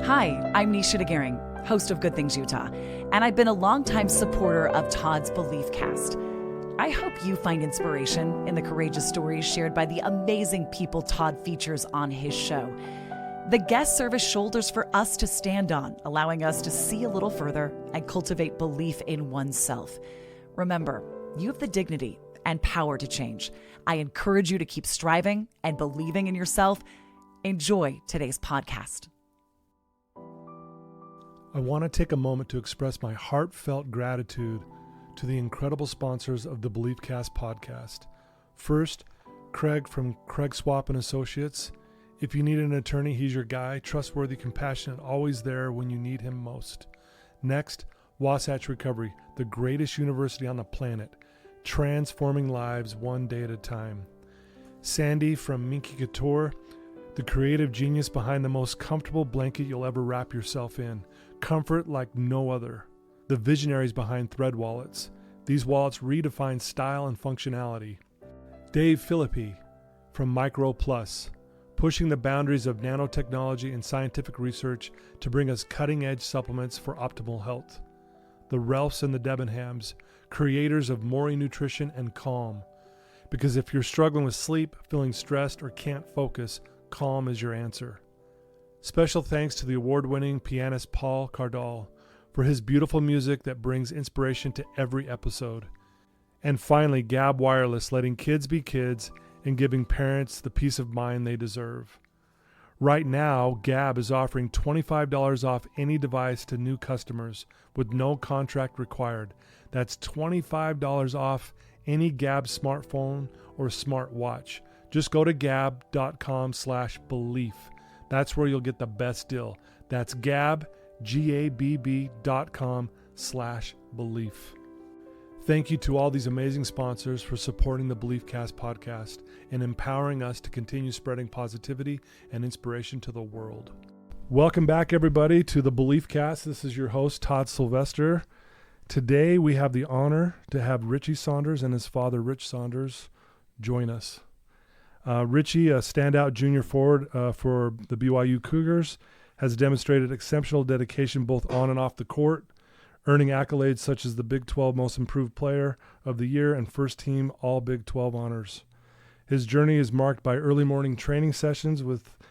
Hi, I'm Nisha DeGaring, host of Good Things Utah, and I've been a longtime supporter of Todd's Belief Cast. I hope you find inspiration in the courageous stories shared by the amazing people Todd features on his show. The guests serve as shoulders for us to stand on, allowing us to see a little further and cultivate belief in oneself. Remember, you have the dignity and power to change. I encourage you to keep striving and believing in yourself. Enjoy today's podcast. I want to take a moment to express my heartfelt gratitude to the incredible sponsors of the Belief Cast podcast. First, Craig from Craig Swap & Associates. If you need an attorney, he's your guy. Trustworthy, compassionate, always there when you need him most. Next, Wasatch Recovery, the greatest university on the planet, transforming lives one day at a time. Sandy from Minky Couture, the creative genius behind the most comfortable blanket you'll ever wrap yourself in. Comfort like no other. The visionaries behind Thread wallets. These wallets redefine style and functionality. Dave Philippi from Micro Plus, pushing the boundaries of nanotechnology and scientific research to bring us cutting-edge supplements for optimal health. The Ralphs and the Debenhams, creators of Mori Nutrition and Calm. Because if you're struggling with sleep, feeling stressed, or can't focus, Calm is your answer. Special thanks to the award-winning pianist Paul Cardall for his beautiful music that brings inspiration to every episode. And finally, Gab Wireless, letting kids be kids and giving parents the peace of mind they deserve. Right now, Gab is offering $25 off any device to new customers with no contract required. That's $25 off any Gab smartphone or smartwatch. Just go to gab.com/belief. That's where you'll get the best deal. That's gabb.com/belief. Thank you to all these amazing sponsors for supporting the Belief Cast podcast and empowering us to continue spreading positivity and inspiration to the world. Welcome back, everybody, to the Belief Cast. This is your host, Todd Sylvester. Today, we have the honor to have Richie Saunders and his father, Rich Saunders, join us. Richie, a standout junior forward for the BYU Cougars, has demonstrated exceptional dedication both on and off the court, earning accolades such as the Big 12 Most Improved Player of the Year and First Team All Big 12 honors. His journey is marked by early morning training sessions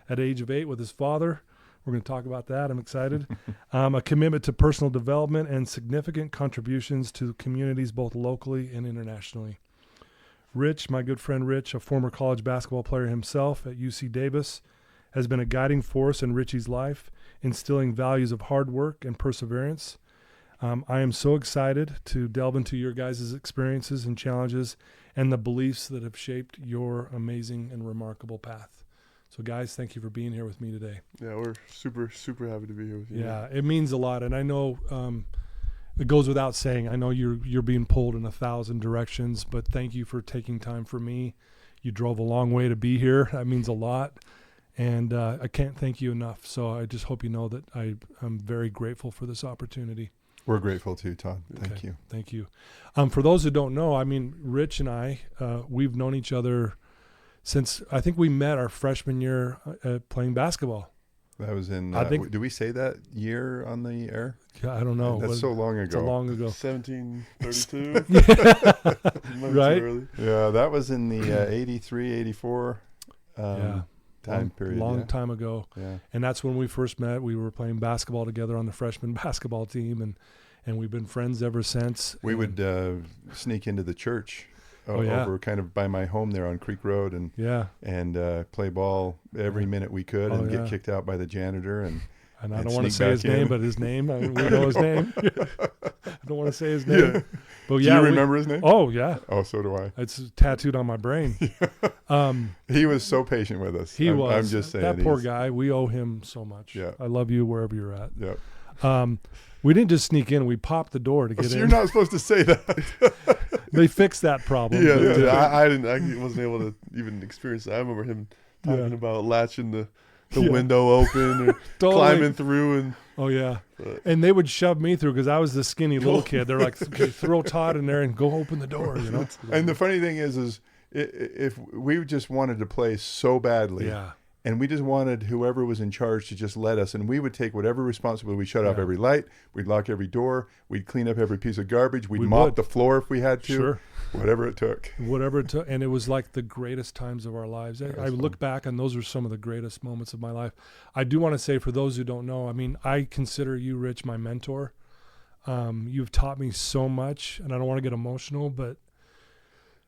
at age of 8 with his father. We're going to talk about that. I'm excited. A commitment to personal development and significant contributions to communities both locally and internationally. Rich, my good friend Rich, a former college basketball player himself at UC Davis, has been a guiding force in Richie's life, instilling values of hard work and perseverance. I am so excited to delve into your guys' experiences and challenges and the beliefs that have shaped your amazing and remarkable path. So guys, thank you for being here with me today. Yeah, we're super, super happy to be here with you. Yeah, it means a lot. And I know it goes without saying, I know you're being pulled in 1,000 directions, but thank you for taking time for me. You drove a long way to be here. That means a lot. And I can't thank you enough. So I just hope you know that I'm very grateful for this opportunity. We're grateful too, Todd. Thank Okay, you. Thank you. For those who don't know, I mean, Rich and I, we've known each other since I think we met our freshman year playing basketball. That was in, I think, do we say that year on the air? I don't know. That's so long ago. So long ago. 1732. Right? Yeah, that was in the 83, 84 time period. Long time ago. Yeah. And that's when we first met. We were playing basketball together on the freshman basketball team, and we've been friends ever since. We would sneak into the church over kind of by my home there on Creek Road and play ball every minute we could and get kicked out by the janitor. And I don't want to say his name, but his name, I mean, we know his name. I don't want to say his name. Yeah. But Do you remember his name? Oh, yeah. Oh, so do I. It's tattooed on my brain. He was so patient with us. I'm just saying. That poor guy, we owe him so much. Yeah. I love you wherever you're at. Yeah. We didn't just sneak in. We popped the door to get in. You're not supposed to say that. They fixed that problem. I wasn't able to even experience it. I remember him talking about latching the window open or climbing through. And and they would shove me through because I was the skinny little kid. They're like, okay, throw Todd in there and go open the door, you know. And the funny thing is if we just wanted to play so badly, And we just wanted whoever was in charge to just let us, and we would take whatever responsibility. We'd shut off every light, we'd lock every door, we'd clean up every piece of garbage, we'd mop the floor if we had to, whatever it took. And it was like the greatest times of our lives. I look back, and those are some of the greatest moments of my life. I do want to say, for those who don't know, I mean, I consider you, Rich, my mentor. You've taught me so much, and I don't want to get emotional, but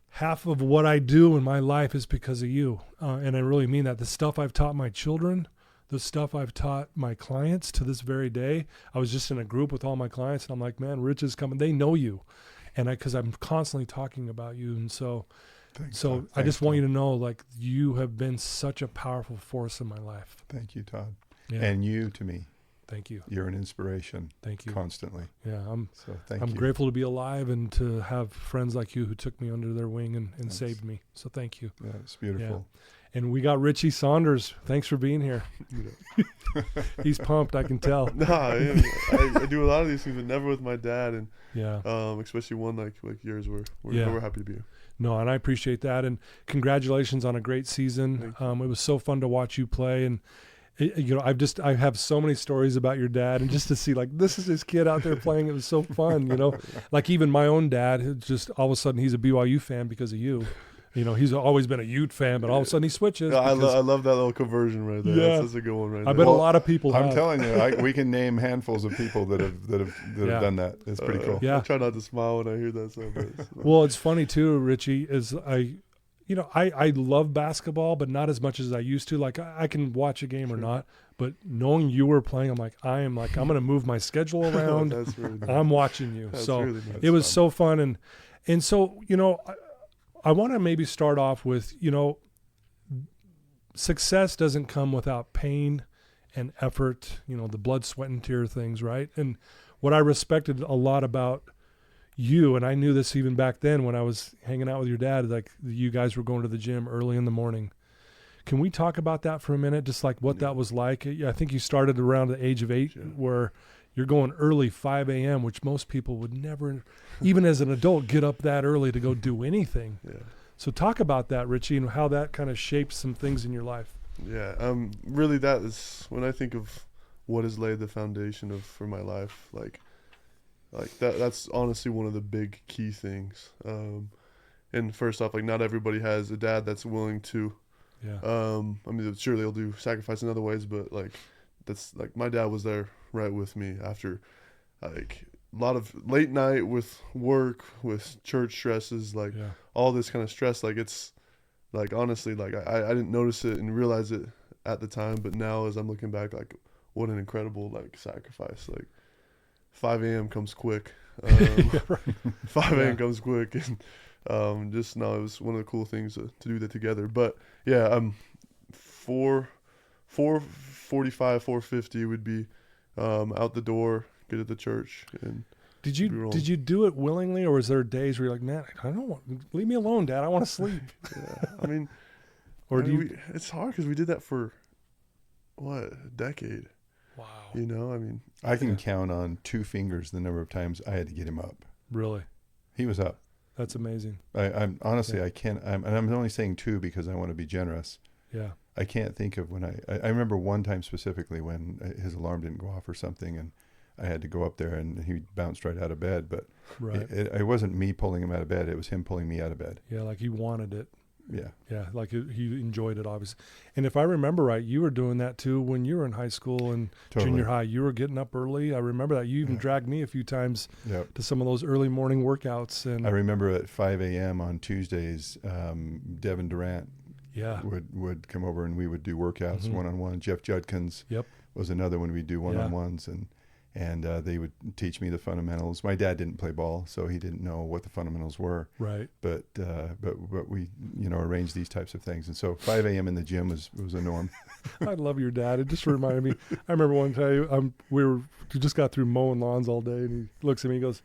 half of what I do in my life is because of you. And I really mean that. The stuff I've taught my children, the stuff I've taught my clients to this very day. I was just in a group with all my clients, and I'm like, man, Rich is coming. They know you. And because I'm constantly talking about you. And so I just want you to know, like, you have been such a powerful force in my life. Thank you, Todd. Yeah. And you to me. Thank you. You're an inspiration. Thank you. Constantly. Yeah, I'm grateful to be alive and to have friends like you who took me under their wing and saved me. So thank you. Yeah, it's beautiful. Yeah. And we got Richie Saunders. Thanks for being here. He's pumped, I can tell. I do a lot of these things, but never with my dad. And especially one like yours, we're happy to be here. No, and I appreciate that. And congratulations on a great season. It was so fun to watch you play. And I have so many stories about your dad, and just to see, like, this is his kid out there playing, it was so fun, like even my own dad, just all of a sudden he's a BYU fan because of you. He's always been a Ute fan, but all of a sudden he switches. I love that little conversion right there. Yeah. That's a good one right there. I bet a lot of people I'm telling you, we can name handfuls of people that have done that. It's pretty cool. I try not to smile when I hear that stuff. Well, it's funny too, Richie, is I love basketball, but not as much as I used to. Like, I can watch a game or not, but knowing you were playing, I'm going to move my schedule around. That's really nice. I'm watching you. That's so really nice. It was so fun. And so, I want to maybe start off with, success doesn't come without pain and effort, the blood, sweat, and tear things, right? And what I respected a lot about you, and I knew this even back then when I was hanging out with your dad, like, you guys were going to the gym early in the morning. Can we talk about that for a minute? Just like what that was like. I think you started around the age of 8, where you're going early, 5 a.m., which most people would never, even as an adult, get up that early to go do anything. Yeah. So talk about that, Richie, and how that kind of shaped some things in your life. Yeah, really, that is when I think of what has laid the foundation for my life, like that's honestly one of the big key things. And first off, like, not everybody has a dad that's willing to. Yeah. I mean, sure, they'll do sacrifice in other ways, but like, that's like, my dad was there right with me after, like, a lot of late night with work, with church stresses, like all this kind of stress. Like, it's like, honestly, like, I didn't notice it and realize it at the time, but now as I'm looking back, like, what an incredible, like, sacrifice. Like, 5 a.m. comes quick. 5 a.m. comes quick. And it was one of the cool things to do that together. But yeah, 4:45, 4:50 would be out the door, get at the church. And did you do it willingly, or was there days where you're like, man, I don't want, leave me alone, Dad, I want to sleep? I mean, it's hard because we did that for a decade. Wow. I mean, I can count on 2 fingers the number of times I had to get him up. Really? He was up. That's amazing. I'm honestly, I can't, and I'm only saying 2 because I want to be generous. Yeah. I can't think of when I remember one time specifically when his alarm didn't go off or something, and I had to go up there, and he bounced right out of bed. But it wasn't me pulling him out of bed. It was him pulling me out of bed. Yeah, like he wanted it. Yeah. Yeah, like he enjoyed it, obviously. And if I remember right, you were doing that too when you were in high school and junior high. You were getting up early. I remember that. You even dragged me a few times to some of those early morning workouts. And I remember at 5 a.m. on Tuesdays, Devin Durant would come over, and we would do workouts one-on-one. Jeff Judkins was another one we'd do one-on-ones. And they would teach me the fundamentals. My dad didn't play ball, so he didn't know what the fundamentals were. Right. But we arranged these types of things. And so 5 a.m. in the gym was a norm. I love your dad. It just reminded me. I remember one time we just got through mowing lawns all day, and he looks at me and goes,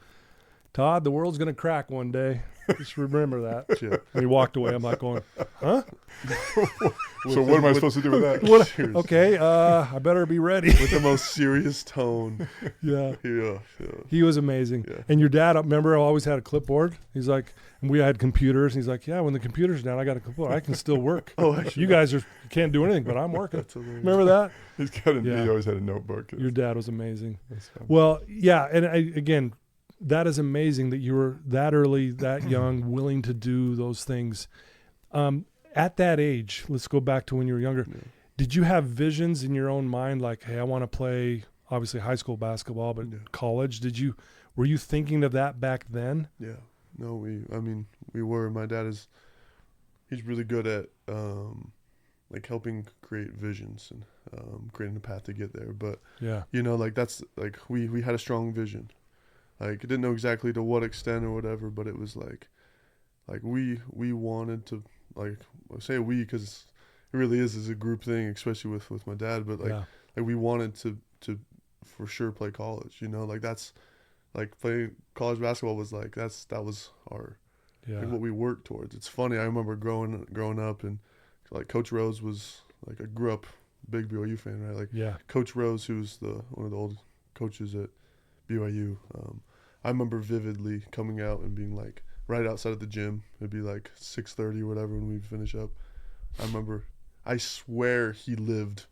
Todd, the world's going to crack one day. Just remember that. Yeah. And he walked away. I'm like going, huh? So what am I supposed to do with that? Okay, I better be ready. With the most serious tone. Yeah. Yeah. He was amazing. Yeah. And your dad, remember, always had a clipboard. He's like, and we had computers. He's like, yeah, when the computer's down, I got a clipboard. I can still work. You guys can't do anything, but I'm working. Remember that? He always had a notebook. Your dad was amazing. Well, yeah, and again, that is amazing that you were that early, that young, willing to do those things. At that age, let's go back to when you were younger. Yeah. Did you have visions in your own mind like, hey, I want to play obviously high school basketball, but college? Were you thinking of that back then? Yeah. No, we were. My dad he's really good at like helping create visions and creating a path to get there. But that's like we had a strong vision. Like, didn't know exactly to what extent or whatever, but it was like we wanted to, like, I say we because it really is a group thing, especially with my dad. But like we wanted to for sure play college. Like that's like playing college basketball was like that was our like what we worked towards. It's funny. I remember growing up and like Coach Rose was like I grew up big BYU fan, right? Like Coach Rose, who's one of the old coaches at BYU. I remember vividly coming out and being like right outside of the gym. It'd be like 6:30 or whatever when we'd finish up. I swear he lived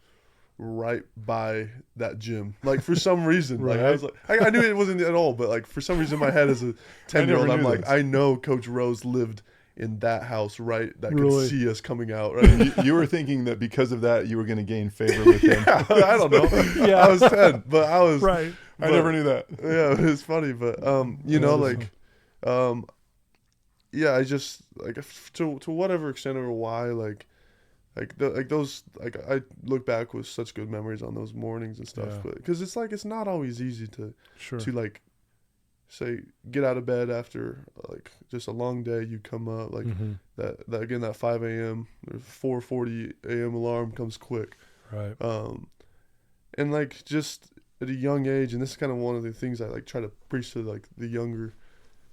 right by that gym. Like for some reason, right. Like I was like, I knew it wasn't at all, but like for some reason in my head as a 10-year-old, I'm like, I know Coach Rose lived in that house, right? That could see us coming out, right? You were thinking that because of that, you were going to gain favor with him. I don't know. I was 10, but I was right. I never knew that. Yeah, it was funny, but I just like to whatever extent or why, I look back with such good memories on those mornings and stuff, but because it's not always easy to like say get out of bed after like just a long day. You come up like that again, that 5 a.m. or 4:40 a.m. alarm comes quick, right? And like just at a young age, and this is kind of one of the things I like try to preach to like the younger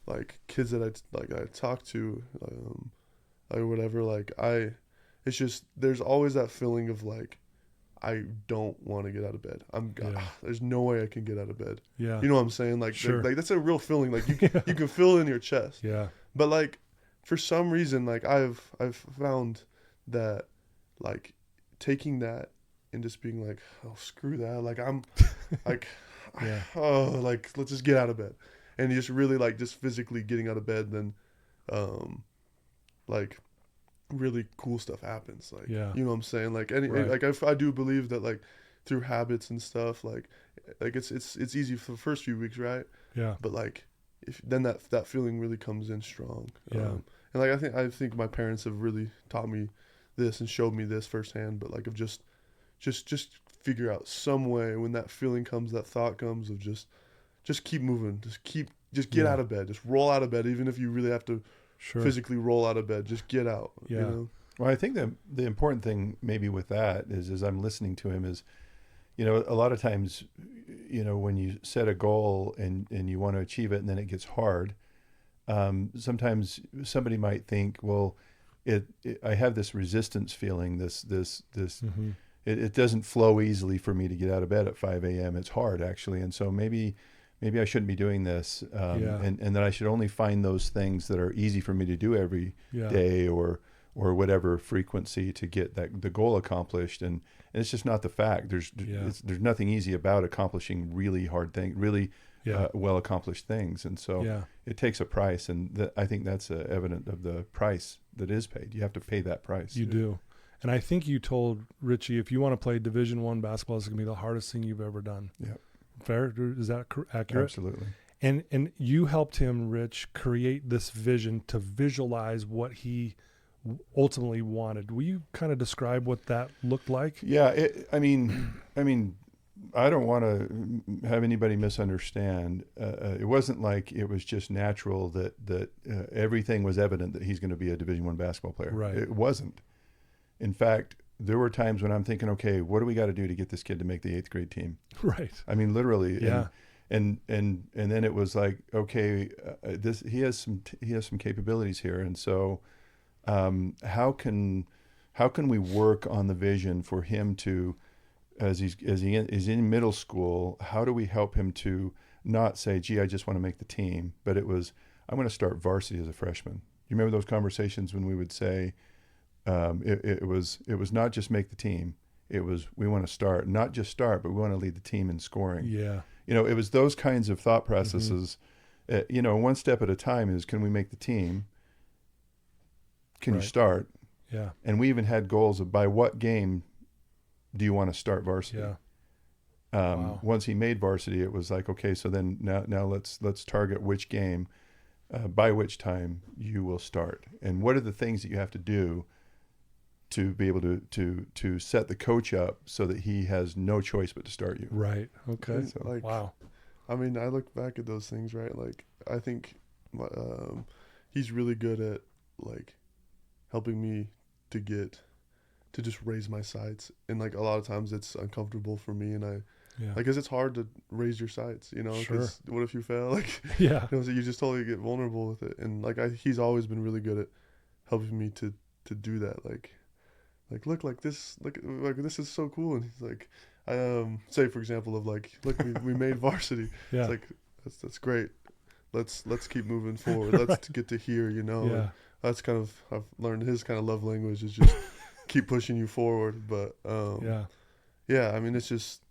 like kids that I talk to or whatever. Like it's just there's always that feeling of like I don't want to get out of bed. There's no way I can get out of bed. Yeah, you know what I'm saying? Like like that's a real feeling. Like you can feel it in your chest. Yeah, but like for some reason, like I've found that like taking that and just being like, oh, screw that. Like I'm like, like let's just get out of bed. And just really like just physically getting out of bed, then like really cool stuff happens. Like, you know what I'm saying? Like like I do believe that like through habits and stuff, like it's easy for the first few weeks, right? Yeah. But like if then that feeling really comes in strong. Yeah. And like I think my parents have really taught me this and showed me this firsthand, but like of just figure out some way when that feeling comes, that thought comes of just keep moving, just get out of bed, just roll out of bed, even if you really have to physically roll out of bed, just get out. Yeah. You know? Well, I think the important thing maybe with that is as I'm listening to him is, a lot of times, when you set a goal and you want to achieve it and then it gets hard, sometimes somebody might think, well, I have this resistance feeling, this it doesn't flow easily for me to get out of bed at 5 a.m. It's hard actually. And so maybe I shouldn't be doing this. And that I should only find those things that are easy for me to do every day or whatever frequency to get the goal accomplished. And it's just not the fact. There's nothing easy about accomplishing really hard things, really well accomplished things. And so it takes a price. And I think that's evident of the price that is paid. You have to pay that price. You do. And I think you told Richie, if you want to play Division I basketball, it's going to be the hardest thing you've ever done. Yeah. Fair? Is that accurate? Absolutely. And you helped him, Rich, create this vision to visualize what he ultimately wanted. Will you kind of describe what that looked like? Yeah. I mean, I don't want to have anybody misunderstand. It wasn't like it was just natural that everything was evident that he's going to be a Division I basketball player. Right. It wasn't. In fact, there were times when I'm thinking, okay, what do we got to do to get this kid to make the 8th grade team? Right. I mean, literally. Yeah. and then it was like, okay, he has some capabilities here, and so how can we work on the vision for him to, as he is in middle school, how do we help him to not say, gee, I just want to make the team, but it was, I'm going to start varsity as a freshman. You remember those conversations when we would say, it was not just make the team. It was, we want to start, not just start, but we want to lead the team in scoring. Yeah. It was those kinds of thought processes. One step at a time is, can we make the team? Can you start? Yeah. And we even had goals of, by what game do you want to start varsity? Yeah. Wow. Once he made varsity, it was like, okay, so then now let's target which game, by which time you will start, and what are the things that you have to do to be able to set the coach up so that he has no choice but to start you. Right. Okay. So, like, wow. I mean, I look back at those things, right? Like, I think he's really good at, like, helping me to just raise my sights. And, like, a lot of times it's uncomfortable for me, and like, because it's hard to raise your sights, Sure. What if you fail? Like, yeah. So you just totally get vulnerable with it. And, like, he's always been really good at helping me to do that. Like, look, like this, like this is so cool. And he's like, say for example of, like, look, we made varsity. Yeah. It's like, that's great. Let's keep moving forward. Right. Let's get to here, Yeah. And that's kind of, I've learned his kind of love language is just keep pushing you forward. But yeah, I mean, it's just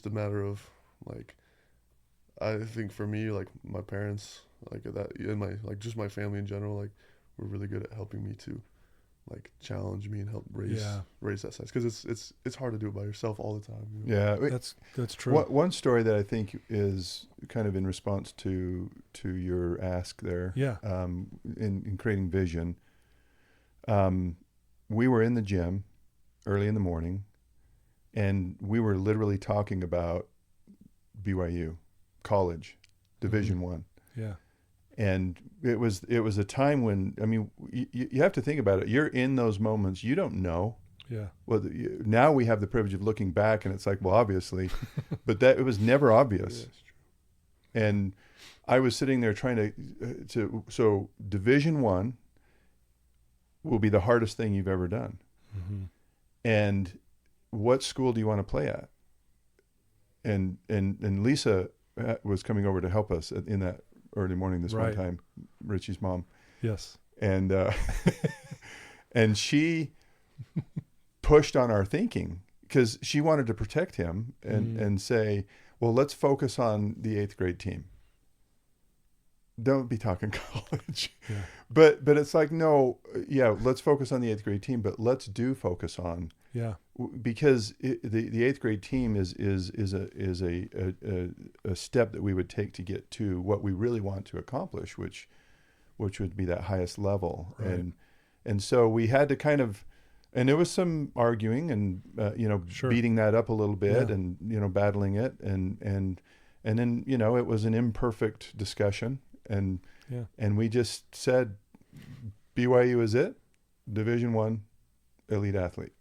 a matter of, like, I think for me, like, my parents, like, that, and just my family in general, like, were really good at helping me to, like, challenge me and help raise that size, because it's hard to do it by yourself all the time. Yeah, that's true. One story that I think is kind of in response to your ask there. Yeah. In creating vision, we were in the gym early in the morning, and we were literally talking about BYU college, Division One. Yeah. And it was a time when, I mean, you have to think about it. You're in those moments. You don't know. Yeah. Well, now we have the privilege of looking back, and it's like, well, obviously, but it was never obvious. Yeah, that's true. And I was sitting there trying so Division One will be the hardest thing you've ever done. Mm-hmm. And what school do you want to play at? And Lisa was coming over to help us in that early morning this one time, Richie's mom. Yes. And and she pushed on our thinking, because she wanted to protect him and say, well, let's focus on the 8th grade team. Don't be talking college. Yeah. But it's like, no, let's focus on the 8th grade team, but let's focus on, because the 8th grade team is a step that we would take to get to what we really want to accomplish, which would be that highest level. Right. And so we had to kind of, and there was some arguing and beating that up a little bit and battling it, and then it was an imperfect discussion, and we just said BYU is it, Division I elite athlete.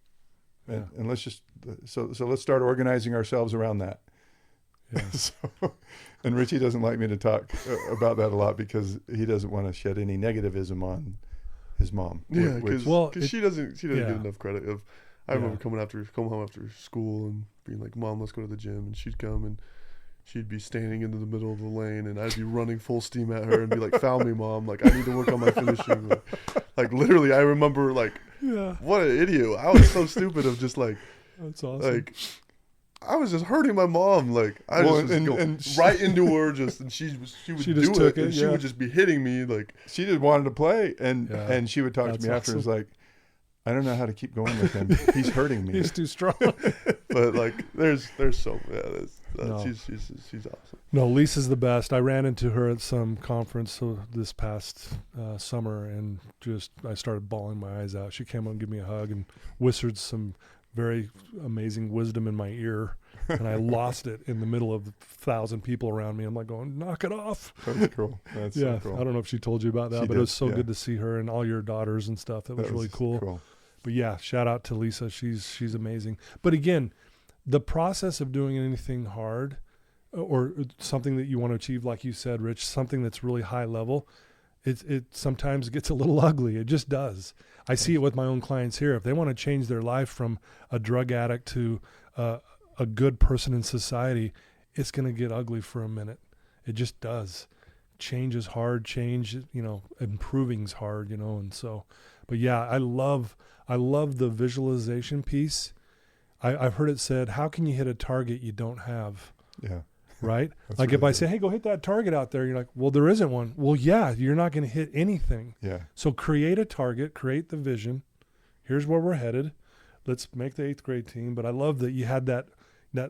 And let's just so let's start organizing ourselves around that. Yeah. And Richie doesn't like me to talk about that a lot, because he doesn't want to shed any negativism on his mom. Yeah, because she doesn't get enough credit. I remember coming home after school and being like, "Mom, let's go to the gym," and she'd come and she'd be standing into the middle of the lane, and I'd be running full steam at her and be like, "Foul me, Mom! Like, I need to work on my finishing." Like literally, I remember, like, what an idiot! I was so stupid of just, like, that's awesome. Like, I was just hurting my mom. Like, I just go right into her, and she would do it, and she would just be hitting me. Like, she just wanted to play, and she would talk to me after. It's like, I don't know how to keep going with him. He's hurting me. He's too strong. But, like, she's awesome. No, Lisa's the best. I ran into her at some conference this past summer, and I started bawling my eyes out. She came up and gave me a hug and whispered some very amazing wisdom in my ear, and I lost it in the middle of 1,000 people around me. I'm like going, knock it off. That's cool. That's so cool. I don't know if she told you about that, but it was so good to see her and all your daughters and stuff. That was really cool. But yeah, shout out to Lisa. She's amazing. But again, the process of doing anything hard, or something that you want to achieve, like you said, Rich, something that's really high level, it sometimes gets a little ugly. It just does. I see it with my own clients here. If they want to change their life from a drug addict to a good person in society, it's going to get ugly for a minute. It just does. Change is hard. Change, improving's hard, and so, but yeah, I love the visualization piece. I've heard it said, how can you hit a target you don't have? Yeah. Right? That's like really if I good. say, hey, go hit that target out there, you're like, well, there isn't one. Well, yeah, you're not going to hit anything. Yeah. So create a target, create the vision. Here's where we're headed. Let's make the 8th grade team. But I love that you had that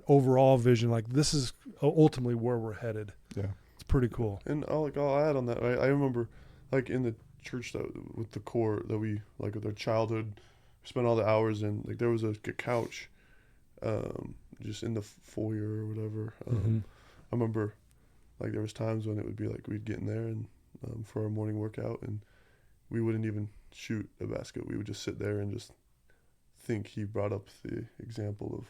overall vision. Like, this is ultimately where we're headed. Yeah. It's pretty cool. And I'll add on that. I remember, like, in the church with the core that we, like, with our childhood, spent all the hours in, like, there was a couch just in the foyer or whatever. I remember, like, there was times when it would be like we'd get in there and for our morning workout, and we wouldn't even shoot a basket. We would just sit there and just think. He brought up the example of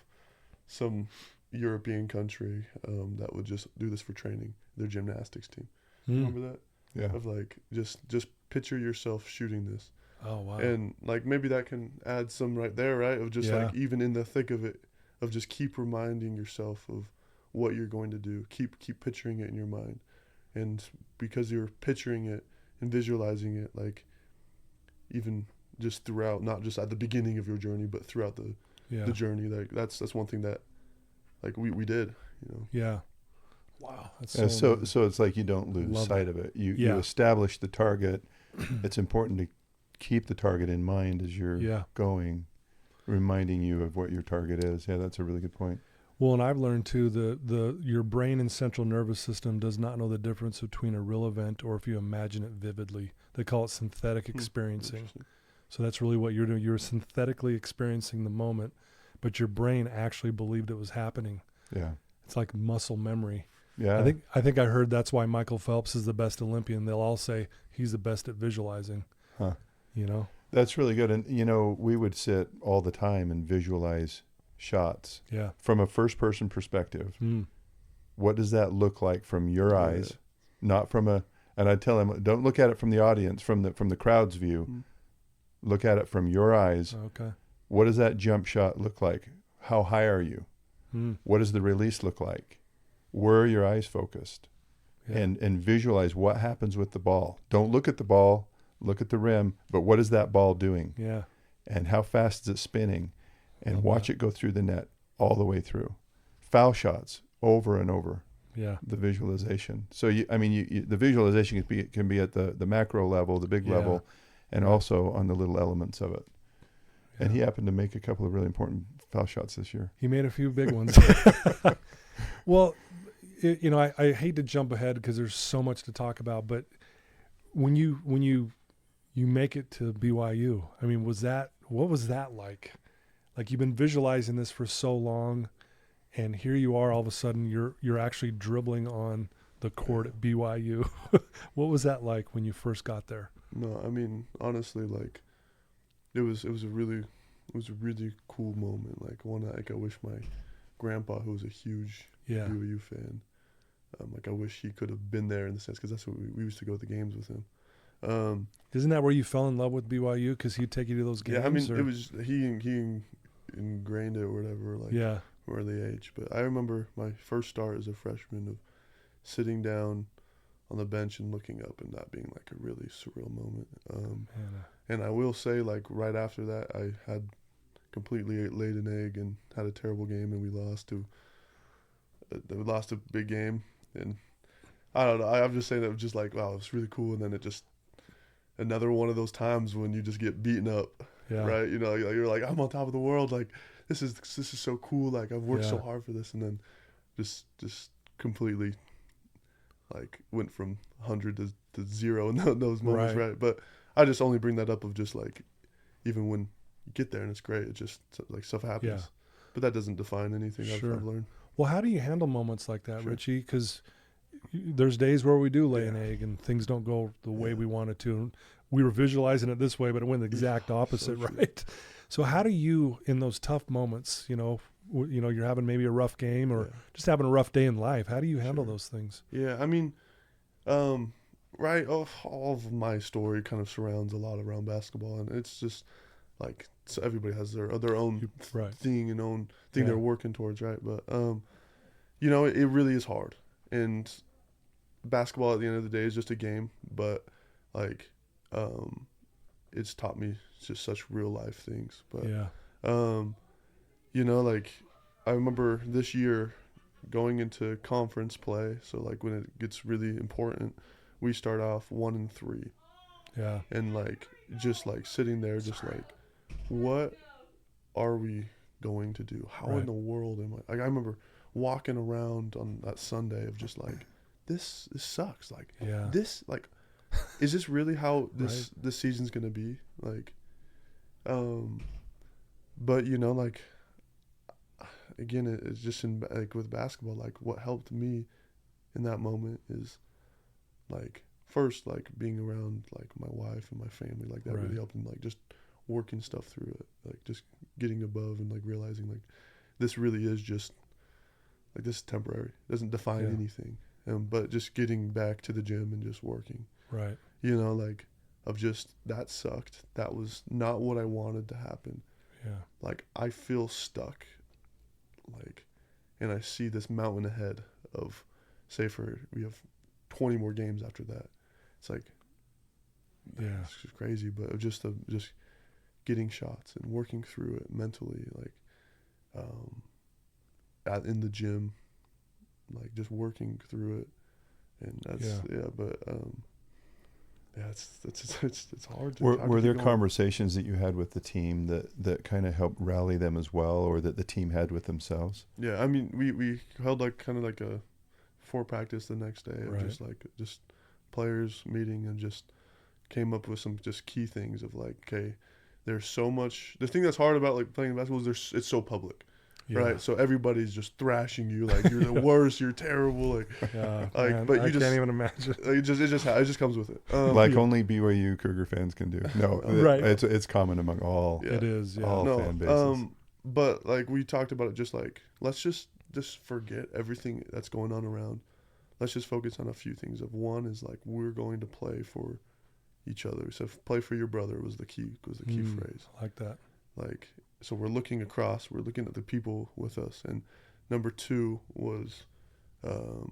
some European country that would just do this for training, their gymnastics team. Remember that? Yeah. Of like, just picture yourself shooting this. Oh, wow. And like, maybe that can add some right there, right? Of just like, even in the thick of it, of just keep reminding yourself of what you're going to do. Keep picturing it in your mind. And because you're picturing it and visualizing it, like, even just throughout, not just at the beginning of your journey, but throughout the journey, like, that's one thing that, like, we did, Yeah. Wow. That's so it's like you don't lose sight of it. You establish the target. It's important to keep the target in mind as you're going, reminding you of what your target is. Yeah, that's a really good point. Well, and I've learned too, your brain and central nervous system does not know the difference between a real event or if you imagine it vividly. They call it synthetic experiencing. So that's really what you're doing. You're synthetically experiencing the moment, but your brain actually believed it was happening. Yeah. It's like muscle memory. Yeah. I think I heard that's why Michael Phelps is the best Olympian. They'll all say he's the best at visualizing. Huh. That's really good. And, we would sit all the time and visualize shots from a first person perspective. What does that look like from your eyes? Not from and I'd tell him, don't look at it from the audience, from the crowd's view. Look at it from your eyes. Okay. What does that jump shot look like? How high are you? What does the release look like? Where are your eyes focused? And visualize what happens with the ball. Don't look at the ball, look at the rim, but what is that ball doing? Yeah. And how fast is it spinning? And watch it go through the net all the way through. Foul shots over and over. Yeah. The visualization. So the visualization can be at the macro level, the big level, and also on the little elements of it. Yeah. And he happened to make a couple of really important foul shots this year. He made a few big ones. Well, I hate to jump ahead because there's so much to talk about, but when you make it to BYU, I mean, what was that like? Like, you've been visualizing this for so long, and here you are, all of a sudden you're actually dribbling on the court at BYU. What was that like when you first got there? No, I mean, honestly, like, it was a really cool moment. Like, one, like, I wish my grandpa, who was a huge BYU fan, like, I wish he could have been there, in the sense, because that's what we used to go to the games with him. Isn't that where you fell in love with BYU? Because he'd take you to those games? Yeah, I mean, it was he ingrained it or whatever, like, from early age. But I remember my first start as a freshman of sitting down on the bench and looking up, and that being like a really surreal moment. And I will say, like, right after that, I had completely laid an egg and had a terrible game, and we lost a big game. And I don't know, I'm just saying that it was just like, wow, it was really cool. And then it just, another one of those times when you just get beaten up, right? You're like, I'm on top of the world. Like, this is so cool. Like, I've worked so hard for this. And then just completely, like, went from 100 to 0 in those moments, right? But I just only bring that up of just, like, even when you get there and it's great, it just, like, stuff happens. Yeah. But that doesn't define anything I've learned. Well, how do you handle moments like that, Richie? Because there's days where we do lay an egg and things don't go the way we wanted to. We were visualizing it this way, but it went the exact opposite, right? So how do you, in those tough moments, you're having maybe a rough game or just having a rough day in life. How do you handle those things? Yeah, I mean, right, all of my story kind of surrounds a lot around basketball, and it's just like, so everybody has their own thing and own thing they're working towards, right? But it really is hard, and basketball at the end of the day is just a game, but like it's taught me just such real life things. But like I remember this year going into conference play, so like when it gets really important, we start off 1-3. Yeah. And like just like sitting there just like, what are we going to do? How in the world am I? Like I remember walking around on that Sunday of just like, this sucks. Like this, like, is this really how this season's gonna be? Like, but like, again, it's just like with basketball. Like, what helped me in that moment is like first like being around like my wife and my family. Like that really helped, and like just working stuff through it. Like just getting above and like realizing like this really is just like this is temporary. It doesn't define anything. But just getting back to the gym and just working. Right. Like of just, that sucked. That was not what I wanted to happen. Yeah. Like I feel stuck. Like, and I see this mountain ahead of, say we have 20 more games after that. It's like, it's just crazy, but just getting shots and working through it mentally, like, in the gym, like just working through it, and that's it's hard. Were there conversations that you had with the team that kind of helped rally them as well, or that the team had with themselves? Yeah, I mean, we held like kind of like a before practice the next day of just players meeting, and just came up with some just key things of like, okay, there's so much. The thing that's hard about like playing basketball is it's so public. Right, so everybody's just thrashing you like you're the worst, you're terrible, like, man, but you can't even imagine. It just comes with it. Only BYU Cougar fans can do. No, it's common among all. It is, all fan bases. But like we talked about it, just like let's just forget everything that's going on around. Let's just focus on a few things. Of one is like we're going to play for each other. So play for your brother was the key phrase. I like that. Like. So we're looking across, we're looking at the people with us. And number two was we're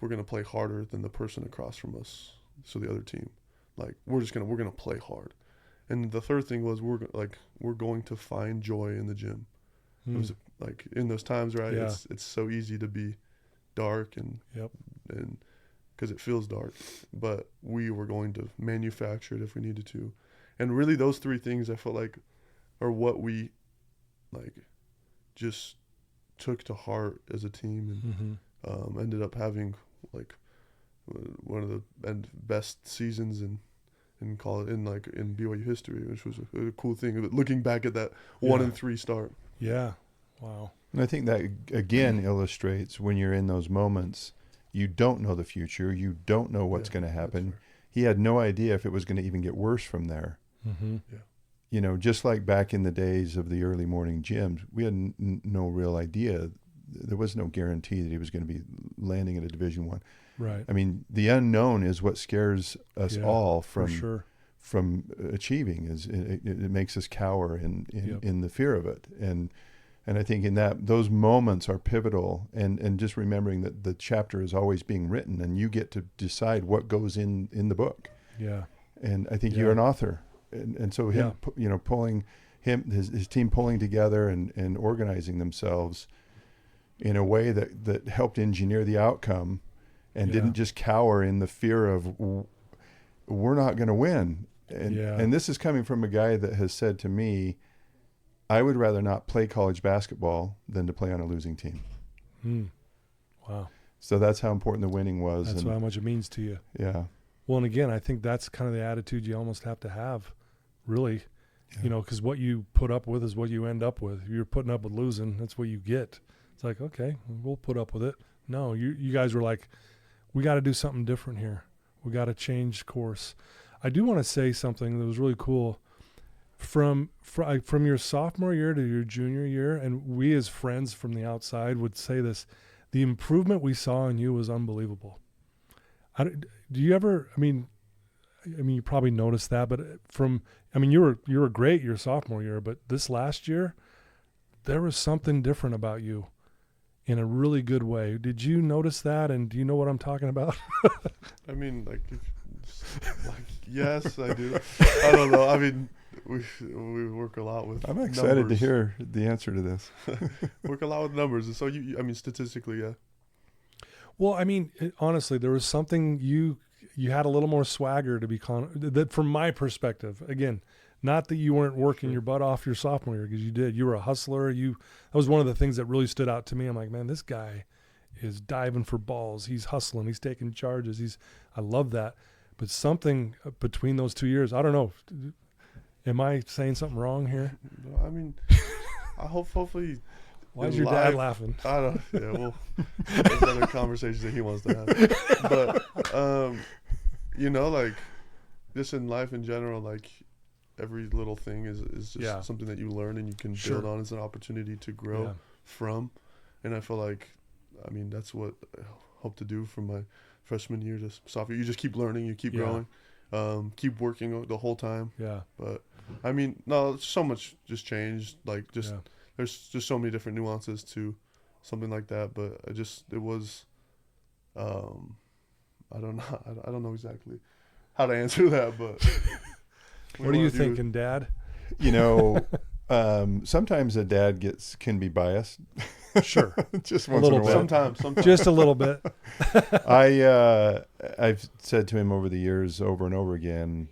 going to play harder than the person across from us. So the other team, like we're going to play hard. And the third thing was we're going to find joy in the gym. It was like in those times, right? Yeah. It's so easy to be dark and because it feels dark, but we were going to manufacture it if we needed to. And really those three things I felt like are what we like just took to heart as a team, and ended up having like one of the best seasons in college, in BYU history, which was a cool thing. Looking back at that 1-3 start. Yeah. Wow. And I think that again illustrates when you're in those moments, you don't know the future. You don't know what's going to happen. He had no idea if it was going to even get worse from there. Mm-hmm. Yeah. Just like back in the days of the early morning gyms, we had no real idea. There was no guarantee that he was going to be landing at a Division I. Right. I mean, the unknown is what scares us all from achieving. It makes us cower in the fear of it. And I think in those moments are pivotal, and just remembering that the chapter is always being written, and you get to decide what goes in the book. Yeah. And I think you're an author. And so him, pulling his team pulling together and organizing themselves in a way that helped engineer the outcome, and didn't just cower in the fear of we're not going to win. And this is coming from a guy that has said to me, I would rather not play college basketball than to play on a losing team. Wow. So that's how important the winning was. That's how much it means to you. Yeah. Well, and again, I think that's kind of the attitude you almost have to have, really, because what you put up with is what you end up with. If you're putting up with losing, that's what you get. It's like, okay, we'll put up with it. No, you guys were like, we got to do something different here. We got to change course. I do want to say something that was really cool. from your sophomore year to your junior year, and we as friends from the outside would say this, the improvement we saw in you was unbelievable. Do you ever, I mean, you probably noticed that, but you were great your sophomore year, but this last year, there was something different about you in a really good way. Did you notice that? And do you know what I'm talking about? I mean, yes, I do. I don't know. I mean, we work a lot with. I'm excited to hear the answer to this. Work a lot with numbers, and so statistically, yeah. Well, honestly, there was something you had a little more swagger to be that from my perspective. Again, not that you weren't working your butt off your sophomore year, because you did. You were a hustler. That was one of the things that really stood out to me. I'm like, man, this guy is diving for balls. He's hustling. He's taking charges. I love that. But something between those 2 years, I don't know. Am I saying something wrong here? I mean, I hopefully. Why is your dad laughing? I don't. Yeah, well, there's other conversations that he wants to have. But just in life in general, every little thing is just something that you learn and you can build on. It's an opportunity to grow from, and I feel like, that's what I hope to do from my freshman year to sophomore. You just keep learning, you keep growing, keep working the whole time. Yeah. But no, so much just changed. There's just so many different nuances to something like that. But it was, I don't know exactly how to answer that. But what are you thinking, Dad? Sometimes a dad can be biased. Sure. Just once in a while. Sometimes. Just a little bit. I've said to him over the years, over and over again,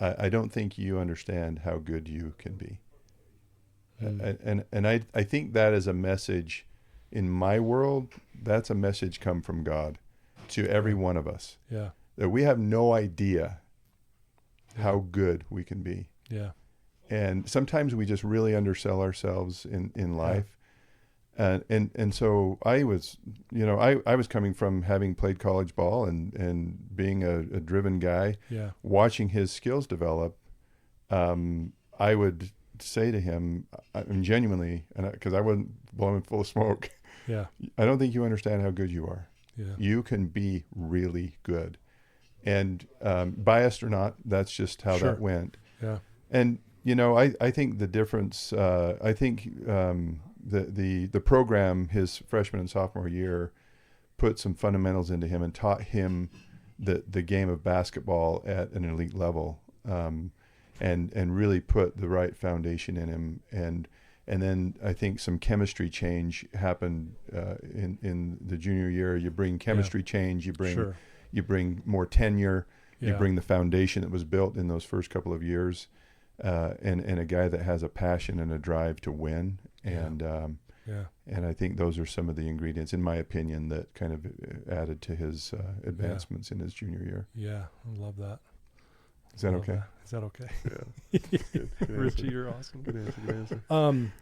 I don't think you understand how good you can be. And I think that is a message in my world. That's a message come from God to every one of us. Yeah. That we have no idea how good we can be. Yeah. And sometimes we just really undersell ourselves in life. And so I was coming from having played college ball and being a driven guy, watching his skills develop. I would say to him, genuinely, because I wasn't blowing full of smoke, I don't think you understand how good you are. Yeah. You can be really good. And biased or not, that's just how that went. Yeah. And, I think the difference, the program his freshman and sophomore year put some fundamentals into him and taught him the game of basketball at an elite level, and really put the right foundation in him. And then I think some chemistry change happened in the junior year. You bring chemistry change, you bring more tenure, you bring the foundation that was built in those first couple of years, and a guy that has a passion and a drive to win. And I think those are some of the ingredients, in my opinion, that kind of added to his advancements in his junior year. Yeah, I love that. Is that okay? Is that okay? Yeah. Good Richie, you're awesome. Good answer.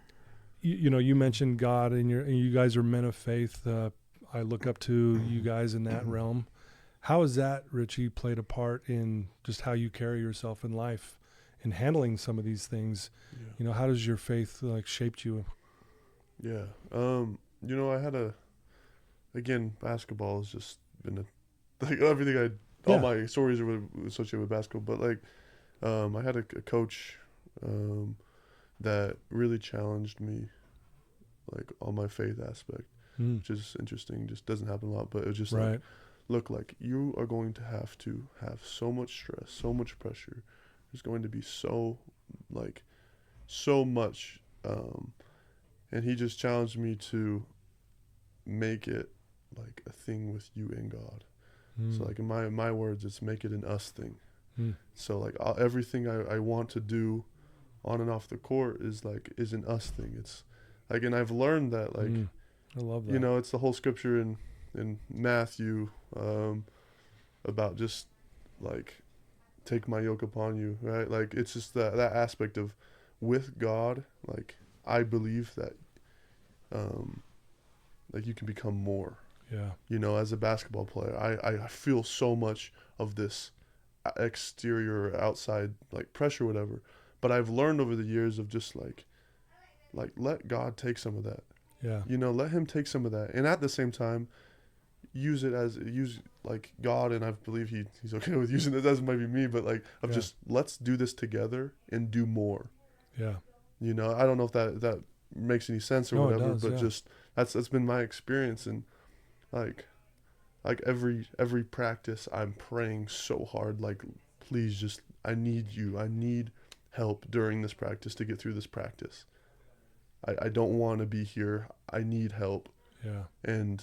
You mentioned God, and you guys are men of faith. I look up to you guys in that realm. How has that, Richie, played a part in just how you carry yourself in life and handling some of these things? Yeah. How does your faith shaped you? Yeah. I had basketball has just been everything all my stories are associated with basketball, but I had a coach that really challenged me on my faith aspect, which is interesting. Just doesn't happen a lot, but it was just look, you are going to have so much stress, so much pressure. There's going to be so much, and he just challenged me to make it a thing with you and God. So in my words, it's make it an us thing. So everything I want to do on and off the court is an us thing. It's and I've learned that I love that. It's the whole scripture in Matthew about just take my yoke upon you, right? It's just that aspect of with God, I believe that you can become more. Yeah. As a basketball player, I feel so much of this exterior outside pressure, whatever, But I've learned over the years of just like let God take some of that. Yeah. You know, let him take some of that. And at the same time, use like God, and I believe he's okay with using it. That might be me, but like just let's do this together and do more. Yeah. You know, I don't know if that makes any sense or whatever, it does, but just that's been my experience. And like every practice, I'm praying so hard, like, please just, I need help during this practice to get through this practice. I don't want to be here. I need help. Yeah. And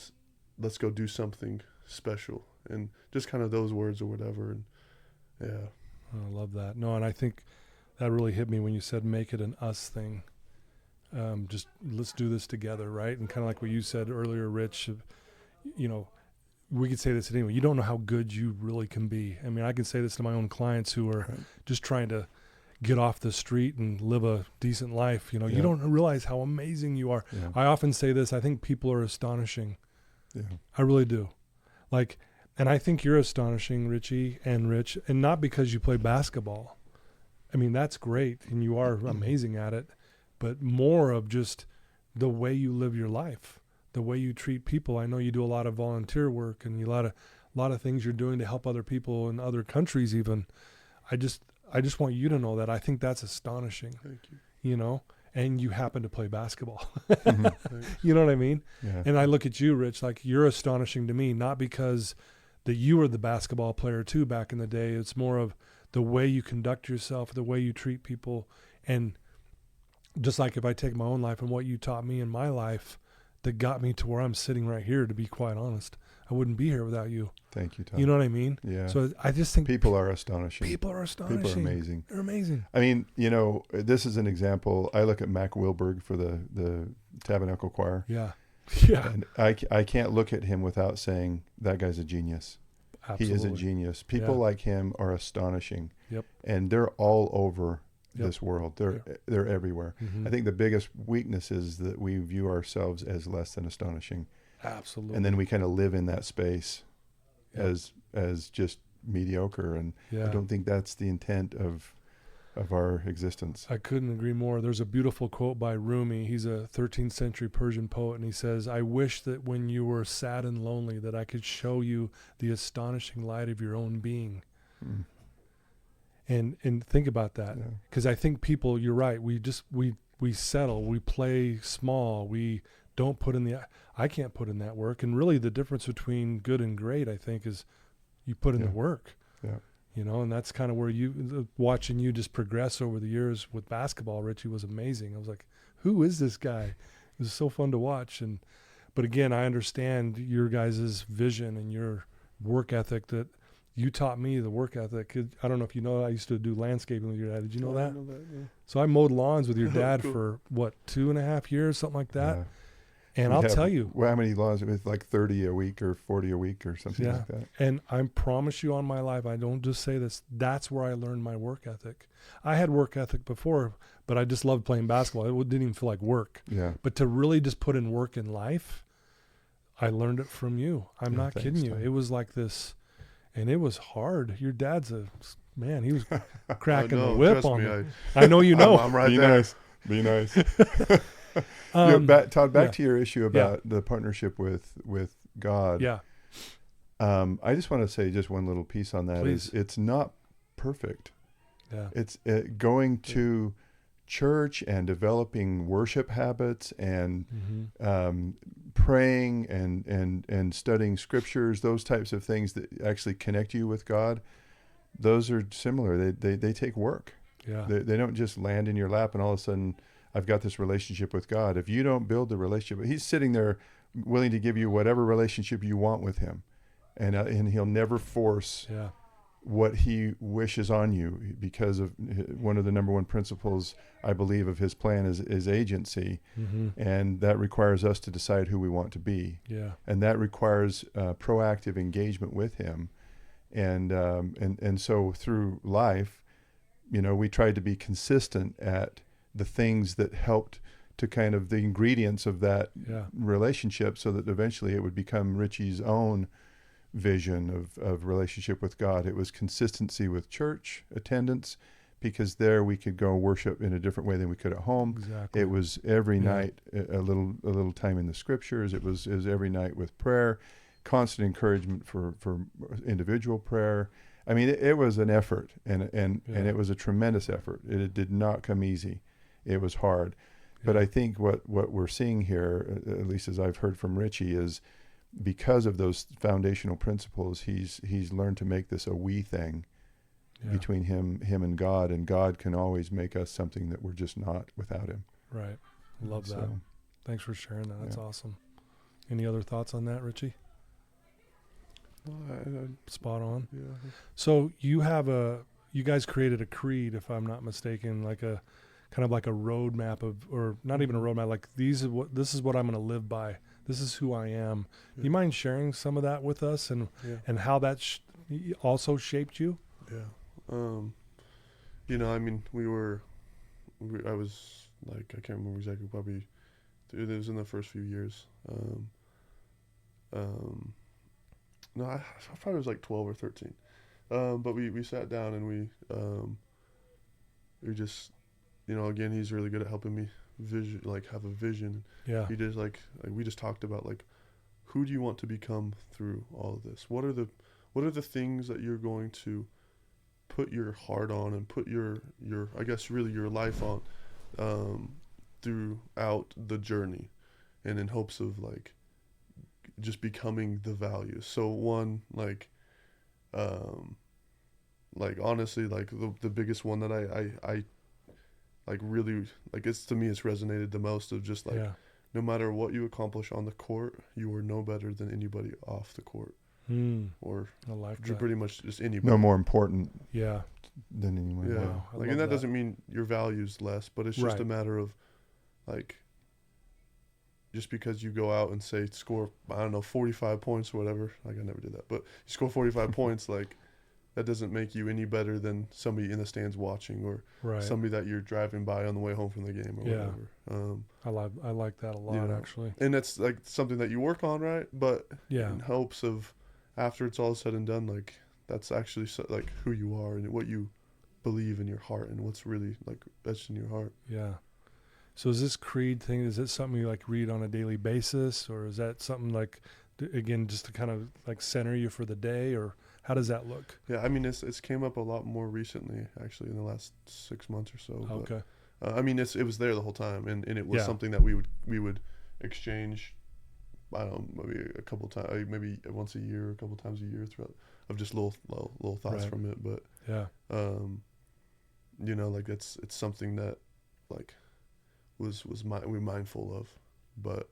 let's go do something special. And just kind of those words or whatever. And yeah. I love that. No, and I think that really hit me when you said make it an us thing. Just let's do this together, right? And kind of like what you said earlier, Rich, you know, we could say this anyway. You don't know how good you really can be. I mean, I can say this to my own clients who are just trying to get off the street and live a decent life. You know, you don't realize how amazing you are. Yeah. I often say this. I think people are astonishing. Yeah. I really do. Like, and I think you're astonishing, Richie and Rich, and not because you play basketball. I mean, that's great, and you are amazing at it, but more of just the way you live your life, the way you treat people. I know you do a lot of volunteer work and a lot of things you're doing to help other people in other countries even. I just want you to know that I think that's astonishing. Thank you. You know, and you happen to play basketball. You know what I mean? Yeah. And I look at you, Rich, like you're astonishing to me, not because that you were the basketball player too back in the day. It's more of the way you conduct yourself, the way you treat people. And just like if I take my own life and what you taught me in my life that got me to where I'm sitting right here, to be quite honest, I wouldn't be here without you. Thank you, Todd. You know what I mean? Yeah. So I just think people are astonishing. People are astonishing. People are amazing. They're amazing. I mean, you know, this is an example. I look at Mac Wilberg for the Tabernacle Choir. Yeah. Yeah. And I can't look at him without saying that guy's a genius. Absolutely. He is a genius. People like him are astonishing. Yep. And they're all over this world. They're everywhere. Mm-hmm. I think the biggest weakness is that we view ourselves as less than astonishing. Absolutely. And then we kind of live in that space as just mediocre, and I don't think that's the intent of our existence. I couldn't agree more. There's a beautiful quote by Rumi. He's a 13th century Persian poet, and he says, "I wish that when you were sad and lonely that I could show you the astonishing light of your own being." Mm. And think about that, because I think people, you're right, we settle, we play small, we don't put in I can't put in that work. And really the difference between good and great, I think, is you put in the work. Yeah. You know, and that's kind of where watching you just progress over the years with basketball, Richie, was amazing. I was like, who is this guy? It was so fun to watch. But again, I understand your guys' vision and your work ethic, that you taught me the work ethic. I don't know if you know, I used to do landscaping with your dad. Did you know that? I know that, yeah. So I mowed lawns with your dad for 2.5 years, something like that. Yeah. And I'll tell you. Well, how many lawns? It was like 30 a week or 40 a week or something like that. And I promise you on my life, I don't just say this, that's where I learned my work ethic. I had work ethic before, but I just loved playing basketball. It didn't even feel like work. Yeah. But to really just put in work in life, I learned it from you. I'm not kidding you. Tom. It was like this, and it was hard. Your dad's man, he was cracking the whip on me. I know you know. I'm right there. Be nice. Todd, back to your issue about the partnership with God. Yeah. I just want to say just one little piece on that. Please. It's not perfect. Yeah. It's going to church and developing worship habits and praying and studying scriptures, those types of things that actually connect you with God. Those are similar. They take work. Yeah. They don't just land in your lap and all of a sudden I've got this relationship with God. If you don't build the relationship, he's sitting there willing to give you whatever relationship you want with him. And he'll never force what he wishes on you, because of one of the number one principles, I believe, of his plan is agency. Mm-hmm. And that requires us to decide who we want to be. Yeah. And that requires proactive engagement with him. And so through life, you know, we tried to be consistent at the things that helped to kind of the ingredients of that relationship, so that eventually it would become Richie's own vision of relationship with God. It was consistency with church attendance, because there we could go worship in a different way than we could at home. Exactly. It was every night a little time in the scriptures. It was every night with prayer, constant encouragement for individual prayer. I mean, it was an effort, and it was a tremendous effort. It did not come easy. It was hard. But I think what we're seeing here, at least as I've heard from Richie, is because of those foundational principles, he's learned to make this a we thing between him and God can always make us something that we're just not without him. Right. Love that. Thanks for sharing that. That's awesome. Any other thoughts on that, Richie? Spot on. Yeah. So you guys created a creed, if I'm not mistaken, like a kind of like a roadmap or not even a roadmap, like this is what I'm going to live by. This is who I am. Do you mind sharing some of that with us and how that also shaped you? Yeah. I mean, I was like, I can't remember exactly, probably it was in the first few years. No, I probably was like 12 or 13. But we sat down and we just, again, he's really good at helping me have a vision. Yeah. He just like we just talked about, like, who do you want to become through all of this? What are the things that you're going to put your heart on and put your I guess really your life on throughout the journey, and in hopes of like just becoming the values. So one, like honestly, like the biggest one that I like really, like, it's, to me, it's resonated the most, of just like, no matter what you accomplish on the court, you are no better than anybody off the court. Or I like that. Pretty much just anybody. No more important than anyone. Yeah. Like, and that doesn't mean your value's less, but it's just a matter of, like, just because you go out and say score, I don't know, 45 points or whatever. Like, I never did that, but you score 45 points, like, that doesn't make you any better than somebody in the stands watching, or somebody that you're driving by on the way home from the game, or whatever. I like that a lot, actually. And that's like something that you work on, right? But in hopes of, after it's all said and done, like, that's actually like who you are and what you believe in your heart, and what's really like etched in your heart. Yeah. So is this creed thing, is it something you like read on a daily basis, or is that something like, again, just to kind of like center you for the day, or how does that look? Yeah, I mean, it's came up a lot more recently, actually, in the last 6 months or so. Okay. But, I mean, it was there the whole time, and it was something that we would exchange, I don't know, maybe a couple times, maybe once a year, a couple times a year, throughout, of just little thoughts from it. But like, it's something that, like, we're mindful of, but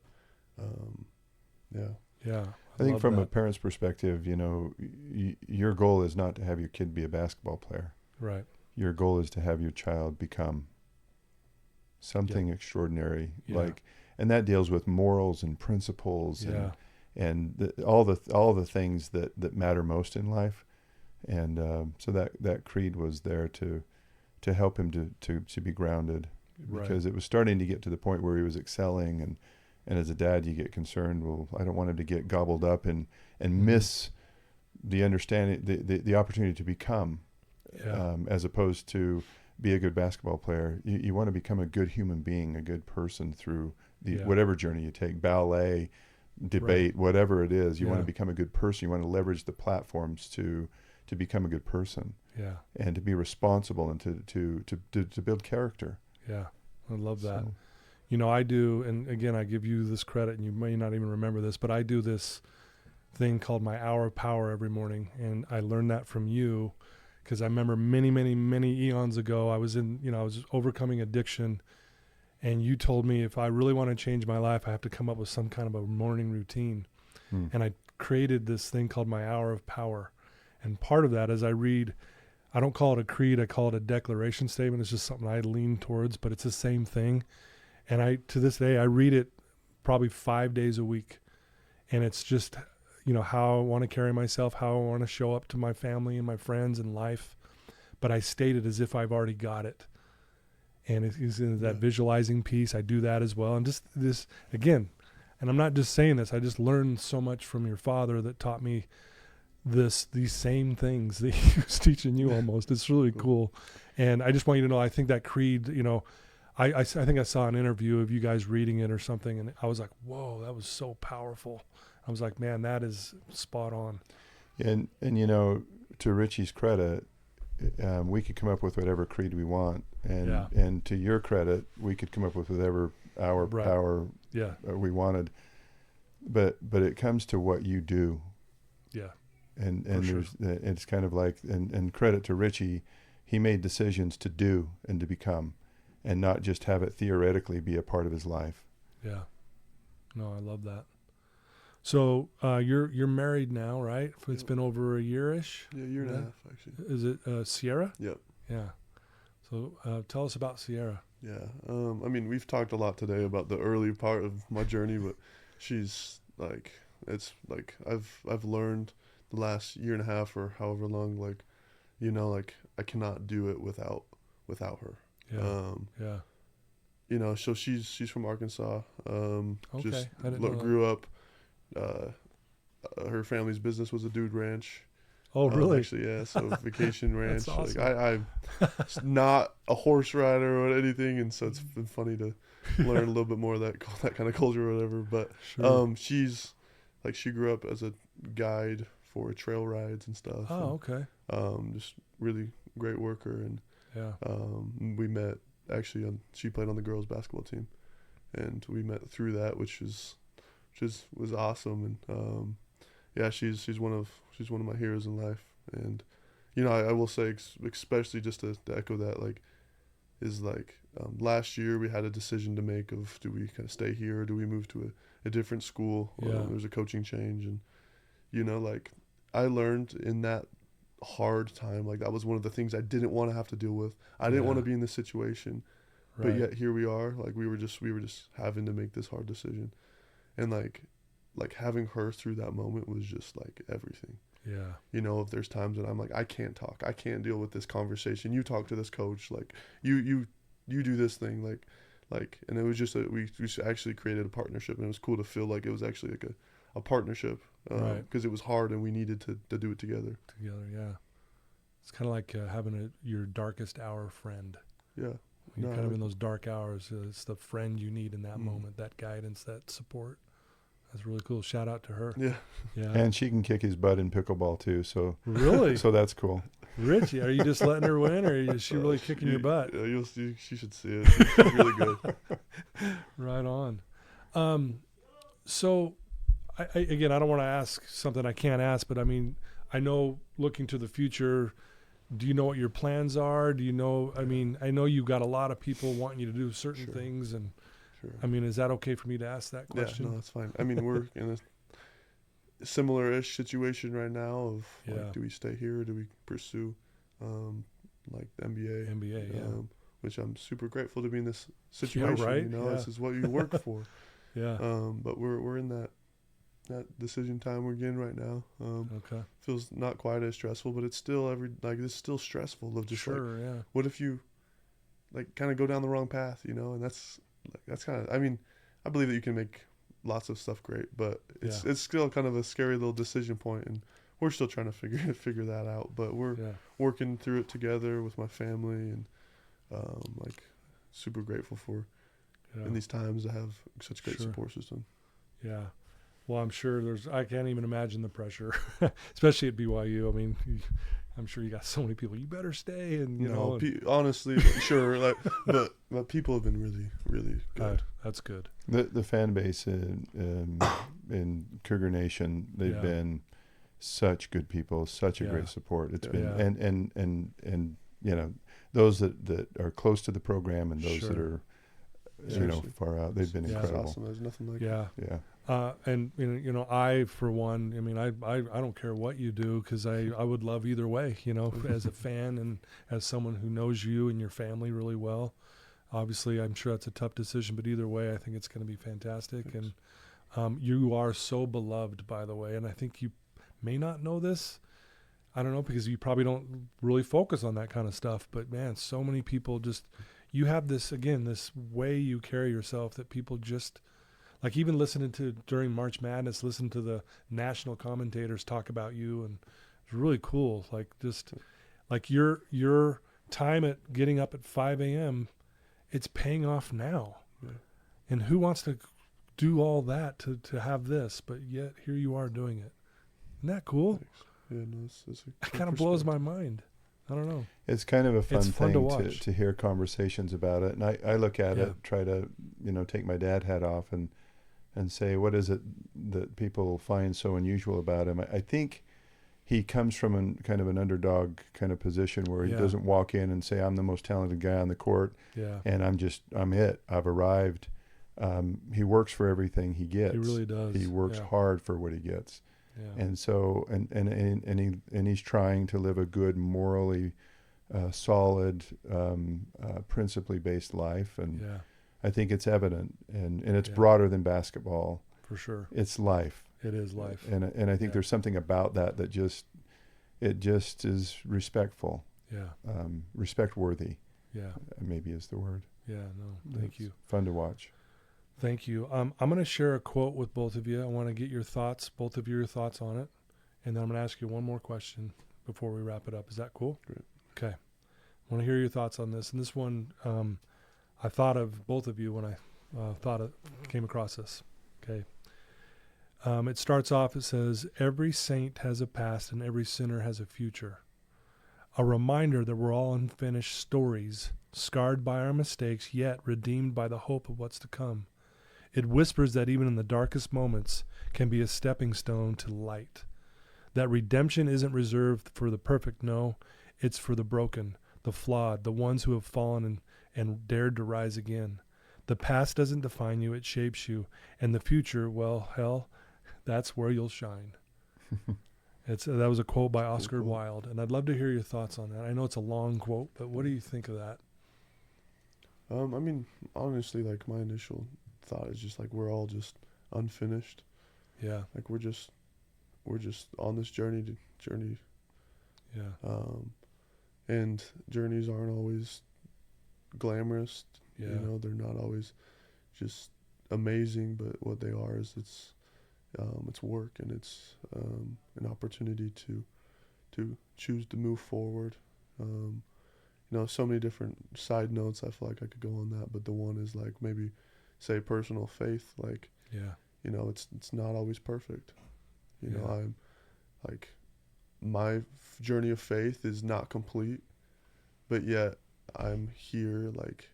I think from a parent's perspective, your goal is not to have your kid be a basketball player. Right. Your goal is to have your child become something extraordinary, and that deals with morals and principles and all the things that matter most in life. And so that creed was there to help him to be grounded, because it was starting to get to the point where he was excelling, and as a dad, you get concerned. Well, I don't want him to get gobbled up and miss the understanding, the opportunity to become, as opposed to be a good basketball player. You want to become a good human being, a good person through whatever journey you take, ballet, debate, whatever it is. You want to become a good person. You want to leverage the platforms to become a good person, and to be responsible, and to build character. Yeah, I love that. So, I do, and again, I give you this credit, and you may not even remember this, but I do this thing called my hour of power every morning, and I learned that from you, because I remember many, many, many eons ago, I was overcoming addiction, and you told me if I really want to change my life, I have to come up with some kind of a morning routine, and I created this thing called my hour of power, and part of that is I don't call it a creed, I call it a declaration statement. It's just something I lean towards, but it's the same thing. And to this day, I read it probably 5 days a week. And it's just, how I want to carry myself, how I want to show up to my family and my friends and life. But I state it as if I've already got it. And it's in that visualizing piece. I do that as well. And just this, again, and I'm not just saying this, I just learned so much from your father that taught me these same things that he was teaching you almost. It's really cool. And I just want you to know, I think that creed, you know, I think I saw an interview of you guys reading it or something, and I was like, whoa, that was so powerful. I was like, man, that is spot on. And you know, to Richie's credit, we could come up with whatever creed we want, and to your credit, we could come up with whatever power we wanted. But it comes to what you do. Yeah. And it's kind of like, and credit to Richie, he made decisions to do and to become, and not just have it theoretically be a part of his life. Yeah. No, I love that. So you're married now, right? It's been over a year-ish? Yeah, year and a half, actually. Is it Sierra? Yep. Yeah. So tell us about Sierra. Yeah. I mean, we've talked a lot today about the early part of my journey, but she's like, it's like I've learned the last year and a half or however long, like, you know, like I cannot do it without her. Yeah. You know, so she's from Arkansas. Okay. I didn't know grew up. Her family's business was a dude ranch. Oh, really? Actually, yeah. So vacation ranch. That's awesome. Like I'm not a horse rider or anything, and so it's been funny to learn a little bit more of that kind of culture or whatever. But she's like, she grew up as a guide for trail rides and stuff. Oh, okay. Just really great worker, and we met actually she played on the girls basketball team, and we met through that, which was awesome. And she's one of my heroes in life. And you know, I will say, especially just to echo that, like, is like last year we had a decision to make of, do we kind of stay here or do we move to a different school? There's a coaching change, and you know, like, I learned in that hard time, like, that was one of the things I didn't want to have to deal with. I didn't want to be in this situation, but yet here we are. Like, we were just having to make this hard decision, and like having her through that moment was just like everything. Yeah. You know, if there's times that I'm like, I can't talk, I can't deal with this conversation. You talk to this coach, like you do this thing, like, and it was just we actually created a partnership, and it was cool to feel like it was actually like a partnership, because it was hard and we needed to do it together. Yeah. It's kind of like having your darkest hour friend. Yeah. When you're kind of in those dark hours, it's the friend you need in that moment, that guidance, that support. That's really cool. Shout out to her. Yeah. And she can kick his butt in pickleball too. So really, so that's cool. Richie, are you just letting her win, or is she really kicking your butt? You'll see. She should see it. She's really good. Right on. So, I don't want to ask something I can't ask, but I mean, I know, looking to the future, do you know what your plans are? Do you know? I mean, I know you've got a lot of people wanting you to do certain things, and. Sure. I mean, is that okay for me to ask that question? Yeah, no, that's fine. I mean, we're in a similar-ish situation right now of, like, do we stay here or do we pursue, like, the NBA, which I'm super grateful to be in this situation. Yeah, right? You know, this is what you work for. But we're in that decision time we're in right now. Okay. Feels not quite as stressful, but it's still it's still stressful of just what if you, like, kind of go down the wrong path, you know? And that's kind of, I mean, I believe that you can make lots of stuff great, but it's still kind of a scary little decision point, and we're still trying to figure that out. But we're working through it together with my family, and like, super grateful for in these times to have such great support system. Yeah. Well, I'm sure I can't even imagine the pressure, especially at BYU. I mean, I'm sure you got so many people. You better stay, and you know. Honestly, sure. Like, but people have been really, really good. That's good. The fan base in Cougar Nation, they've been such good people, such a great support. It's been and you know, those that are close to the program and those that are far out, they've been incredible. Awesome. There's nothing like it. And you know, I, for one, I mean, I don't care what you do, because I would love either way, you know, as a fan and as someone who knows you and your family really well. Obviously, I'm sure that's a tough decision, but either way, I think it's going to be fantastic. Thanks. And you are so beloved, by the way, and I think you may not know this. I don't know, because you probably don't really focus on that kind of stuff, but man, so many people you have this way you carry yourself that people just, like even listening to during March Madness, listen to the national commentators talk about you, and it's really cool. Like just like your time at getting up at 5 a.m., it's paying off now. Yeah. And who wants to do all that to have this? But yet here you are doing it. Isn't that cool? Thanks. Yeah, no, it's that kind of blows my mind. I don't know. It's kind of a fun thing to hear conversations about it. And I look at it, try to, take my dad hat off and say, what is it that people find so unusual about him? I think he comes from kind of an underdog kind of position where he doesn't walk in and say, I'm the most talented guy on the court. Yeah. And I'm it. I've arrived. He works for everything he gets. He really does. He works hard for what he gets. Yeah. And so, and he's trying to live a good, morally solid, principally based life. And I think it's evident, and it's broader than basketball. For sure. It's life. It is life. And I think there's something about that just is respectful. Yeah. Respect worthy. Yeah. Maybe is the word. Yeah, no, thank you. Fun to watch. Thank you. I'm going to share a quote with both of you. I want to get your thoughts, both of your thoughts on it. And then I'm going to ask you one more question before we wrap it up. Is that cool? Great. Okay. I want to hear your thoughts on this. And this one, I thought of both of you when I came across this. Okay. It starts off, it says, every saint has a past and every sinner has a future. A reminder that we're all unfinished stories, scarred by our mistakes, yet redeemed by the hope of what's to come. It whispers that even in the darkest moments can be a stepping stone to light. That redemption isn't reserved for the perfect, no, it's for the broken, the flawed, the ones who have fallen and dared to rise again. The past doesn't define you, it shapes you. And the future, well, hell, that's where you'll shine. That was a quote by Oscar Wilde, and I'd love to hear your thoughts on that. I know it's a long quote, but what do you think of that? I mean, honestly, like my initial thought is just like we're all just unfinished. Yeah. Like we're just on this journey. Yeah. And journeys aren't always glamorous. Yeah. They're not always just amazing, but what they are is it's work, and it's an opportunity to choose to move forward. So many different side notes. I feel like I could go on that, but the one is like maybe say personal faith. Like, it's not always perfect. I'm like my journey of faith is not complete, but yet I'm here like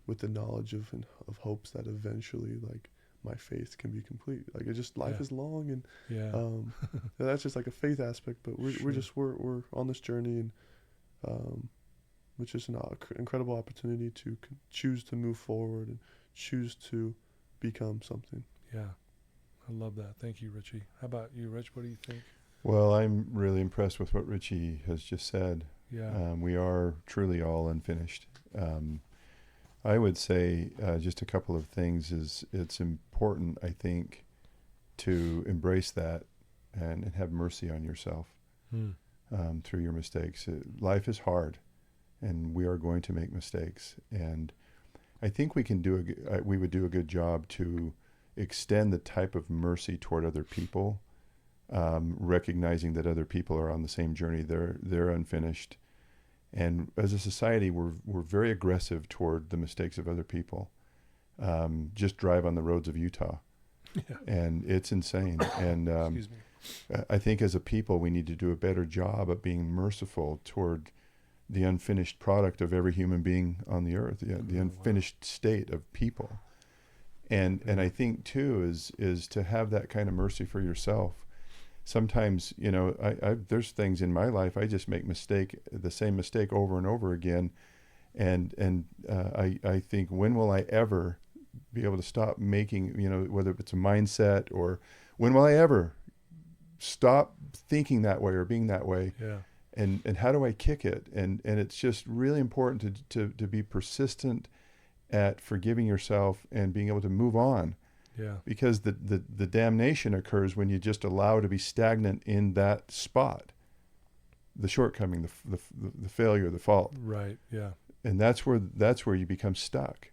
with the knowledge of hopes that eventually like my faith can be complete. Like it just life is long, and that's just like a faith aspect. But we're on this journey, and which is an incredible opportunity to choose to move forward and choose to become something. Yeah, I love that. Thank you, Richie. How about you, Rich? What do you think? Well, I'm really impressed with what Richie has just said. Yeah, we are truly all unfinished. I would say just a couple of things is it's important, I think, to embrace that and have mercy on yourself through your mistakes. Life is hard, and we are going to make mistakes. And I think we would do a good job to extend the type of mercy toward other people, recognizing that other people are on the same journey. They're unfinished. And as a society, we're very aggressive toward the mistakes of other people. Just drive on the roads of Utah, and it's insane. And Excuse me. I think as a people, we need to do a better job of being merciful toward the unfinished product of every human being on the earth, the unfinished state of people. And I think too is to have that kind of mercy for yourself. Sometimes, there's things in my life I just make the same mistake over and over again, and I think, when will I ever be able to stop making, whether it's a mindset, or when will I ever stop thinking that way or being that way? Yeah. And how do I kick it? And it's just really important to be persistent at forgiving yourself and being able to move on. Yeah. Because the damnation occurs when you just allow to be stagnant in that spot, the shortcoming, the failure, the fault. Right. Yeah. And that's where you become stuck.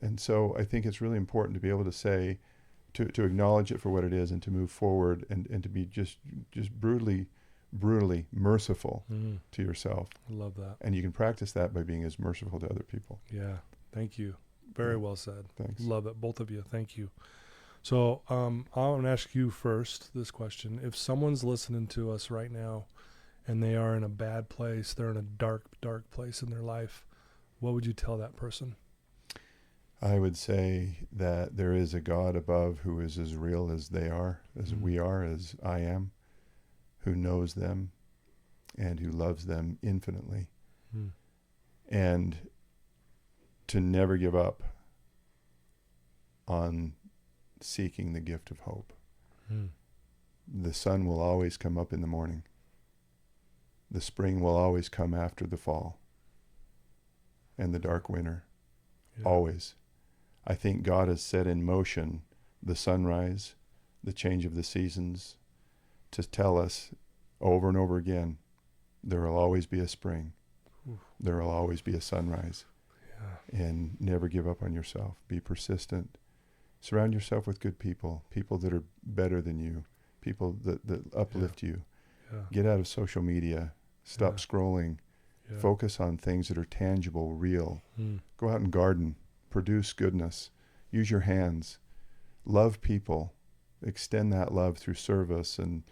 And so I think it's really important to be able to say, to acknowledge it for what it is and to move forward and to be just brutally merciful to yourself. I love that. And you can practice that by being as merciful to other people. Yeah. Thank you. Very well said. Thanks. Love it. Both of you. Thank you. So I'm going to ask you first this question. If someone's listening to us right now and they are in a bad place, they're in a dark place in their life, what would you tell that person? I would say that there is a God above who is as real as they are, as we are, as I am, who knows them and who loves them infinitely. And to never give up on seeking the gift of hope. The sun will always come up in the morning. The spring will always come after the fall. And the dark winter, always. I think God has set in motion the sunrise, the change of the seasons, to tell us over and over again, there will always be a spring. There will always be a sunrise. And never give up on yourself. Be persistent. Surround yourself with good people that are better than you, people that uplift you. Get out of social media. Stop scrolling. Focus on things that are tangible, real. Go out and garden. Produce goodness. Use your hands. Love people. Extend that love through service and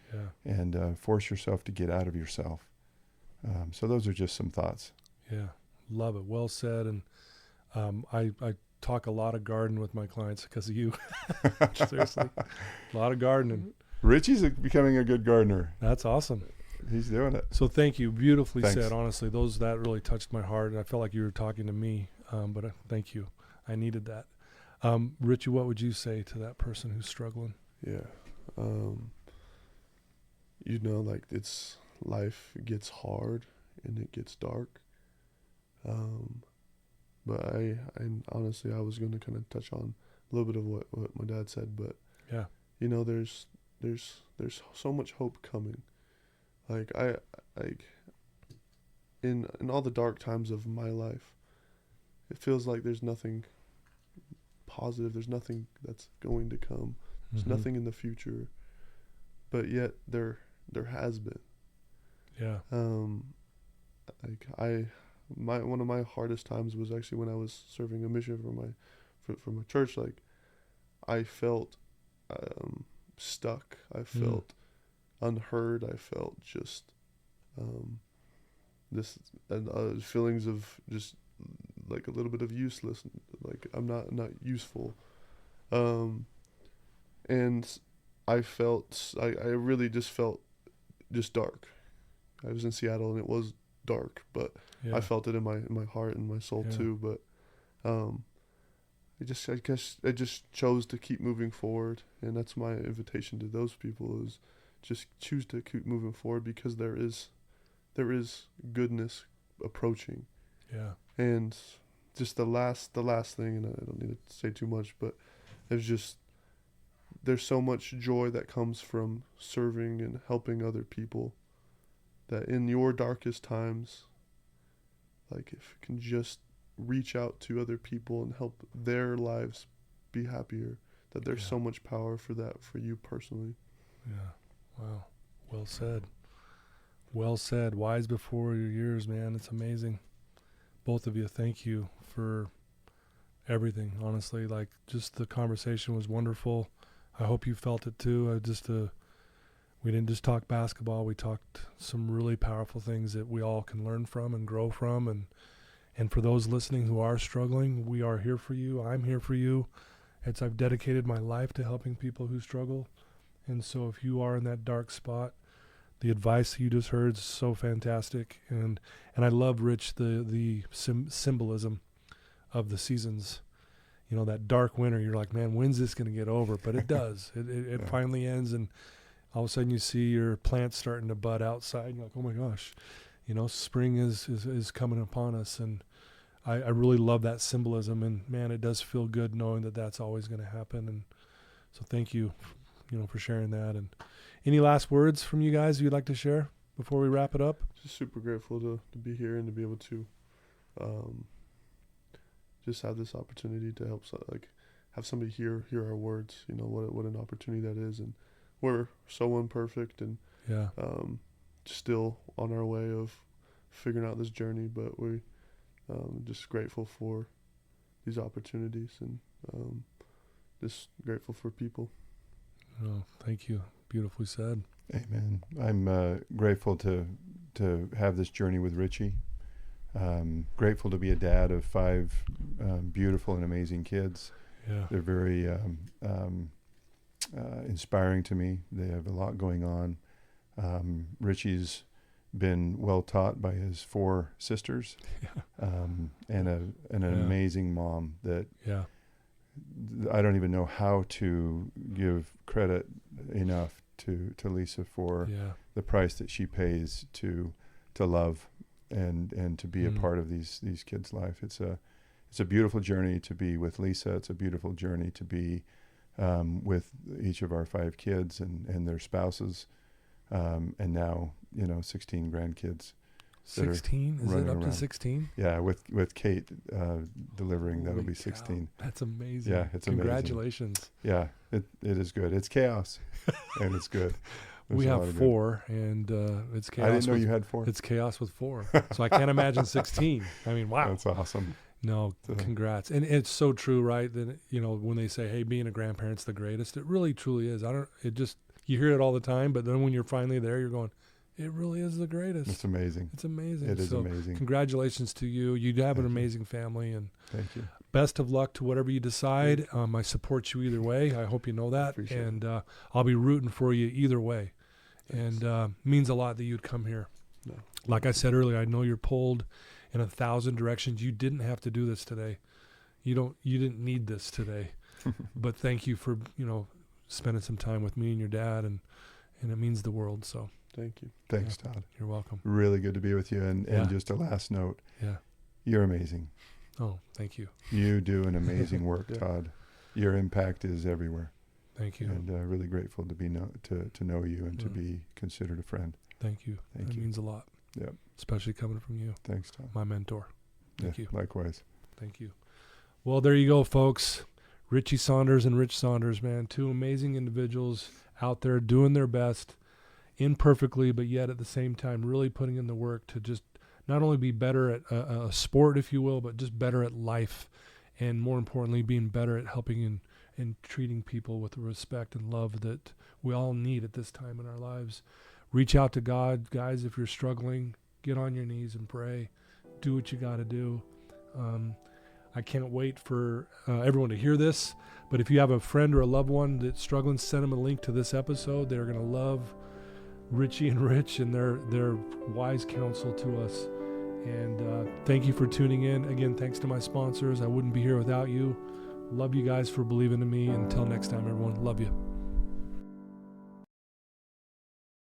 force yourself to get out of yourself. So those are just some thoughts. Yeah, love it. Well said. And I talk a lot of garden with my clients because of you. Seriously, a lot of gardening. Richie's becoming a good gardener. That's awesome. He's doing it. So thank you. Beautifully Thanks. said. Honestly, that really touched my heart. I felt like you were talking to me. But thank you. I needed that. Richie, what would you say to that person who's struggling? Yeah. Like life gets hard and it gets dark. But I honestly, I was going to kind of touch on a little bit of what my dad said, but there's so much hope coming. Like in all the dark times of my life, it feels like there's nothing positive. There's nothing that's going to come. There's nothing in the future, but yet there has been. Yeah. One of my hardest times was actually when I was serving a mission for my church. Like, I felt stuck. I felt unheard. I felt just feelings of just like a little bit of useless. Like I'm not useful. And I really just felt just dark. I was in Seattle and it was dark, but I felt it in my heart and my soul too. But I just chose to keep moving forward, and that's my invitation to those people is just choose to keep moving forward because there is goodness approaching. Yeah. And just the last thing, and I don't need to say too much, but there's so much joy that comes from serving and helping other people that in your darkest times, like if you can just reach out to other people and help their lives be happier, that there's so much power for that for you personally. Yeah. Wow. Well said. Well said. Wise before your years, man. It's amazing. Both of you, thank you for everything. Honestly, like just the conversation was wonderful. I hope you felt it too. We didn't just talk basketball. We talked some really powerful things that we all can learn from and grow from. And for those listening who are struggling, we are here for you. I'm here for you. I've dedicated my life to helping people who struggle. And so if you are in that dark spot, the advice you just heard is so fantastic. And I love, Rich, the symbolism of the seasons. You know, that dark winter, you're like, man, when's this going to get over? But it does. It finally ends, and all of a sudden you see your plants starting to bud outside. And you're like, oh my gosh, spring is coming upon us. And I really love that symbolism. And man, it does feel good knowing that that's always going to happen. And so thank you, for sharing that. And any last words from you guys you'd like to share before we wrap it up? Just super grateful to be here and to be able to just have this opportunity to help have somebody hear our words. You know, what an opportunity that is. And we're so imperfect and still on our way of figuring out this journey, but we just grateful for these opportunities and just grateful for people. Oh, thank you. Beautifully said. Amen. I'm grateful to have this journey with Richie. Grateful to be a dad of 5 beautiful and amazing kids. Yeah. They're very inspiring to me. They have a lot going on. Richie's been well taught by his 4 sisters, and an amazing mom that I don't even know how to give credit enough to Lisa for the price that she pays to love and to be a part of these kids' life. It's a beautiful journey to be with Lisa. It's a beautiful journey to be with each of our 5 kids and their spouses, and now 16 grandkids. 16? Is it up to 16? Yeah, with Kate delivering, that'll be 16. That's amazing. Yeah, it's amazing. Congratulations. Yeah, it is good. It's chaos, and it's good. We have 4, and it's chaos. I didn't know you had 4. It's chaos with 4. So I can't imagine 16. I mean, wow. That's awesome. No, congrats. And it's so true, right? That, when they say, hey, being a grandparent's the greatest, it really, truly is. You hear it all the time, but then when you're finally there, you're going, it really is the greatest. It's amazing. It's amazing. It is amazing. Congratulations to you. You have an amazing family, and thank you. Best of luck to whatever you decide. I support you either way. I hope you know that. And I'll be rooting for you either way. Thanks. And means a lot that you'd come here. No. Like I said earlier, I know you're pulled in 1,000 directions. You didn't have to do this today. You didn't need this today. But thank you for, spending some time with me and your dad, and it means the world. So thank you. Thanks, Todd. You're welcome. Really good to be with you. And just a last note. Yeah. You're amazing. Oh, thank you. You do an amazing work, Todd. Your impact is everywhere. Thank you. And really grateful to be to know you and to be considered a friend. Thank you. That means a lot. Yep. Especially coming from you. Thanks, Todd. My mentor. Thank you. Likewise. Thank you. Well, there you go, folks. Richie Saunders and Rich Saunders, man. 2 amazing individuals out there doing their best, imperfectly, but yet at the same time really putting in the work to just not only be better at a sport, if you will, but just better at life, and more importantly, being better at helping and treating people with the respect and love that we all need at this time in our lives. Reach out to God, guys. If you're struggling, get on your knees and pray. Do what you got to do. I can't wait for everyone to hear this, but if you have a friend or a loved one that's struggling, send them a link to this episode. They're going to love Richie and Rich and their wise counsel to us. And thank you for tuning in. Again, thanks to my sponsors. I wouldn't be here without you. Love you guys for believing in me. Until next time, everyone. Love you.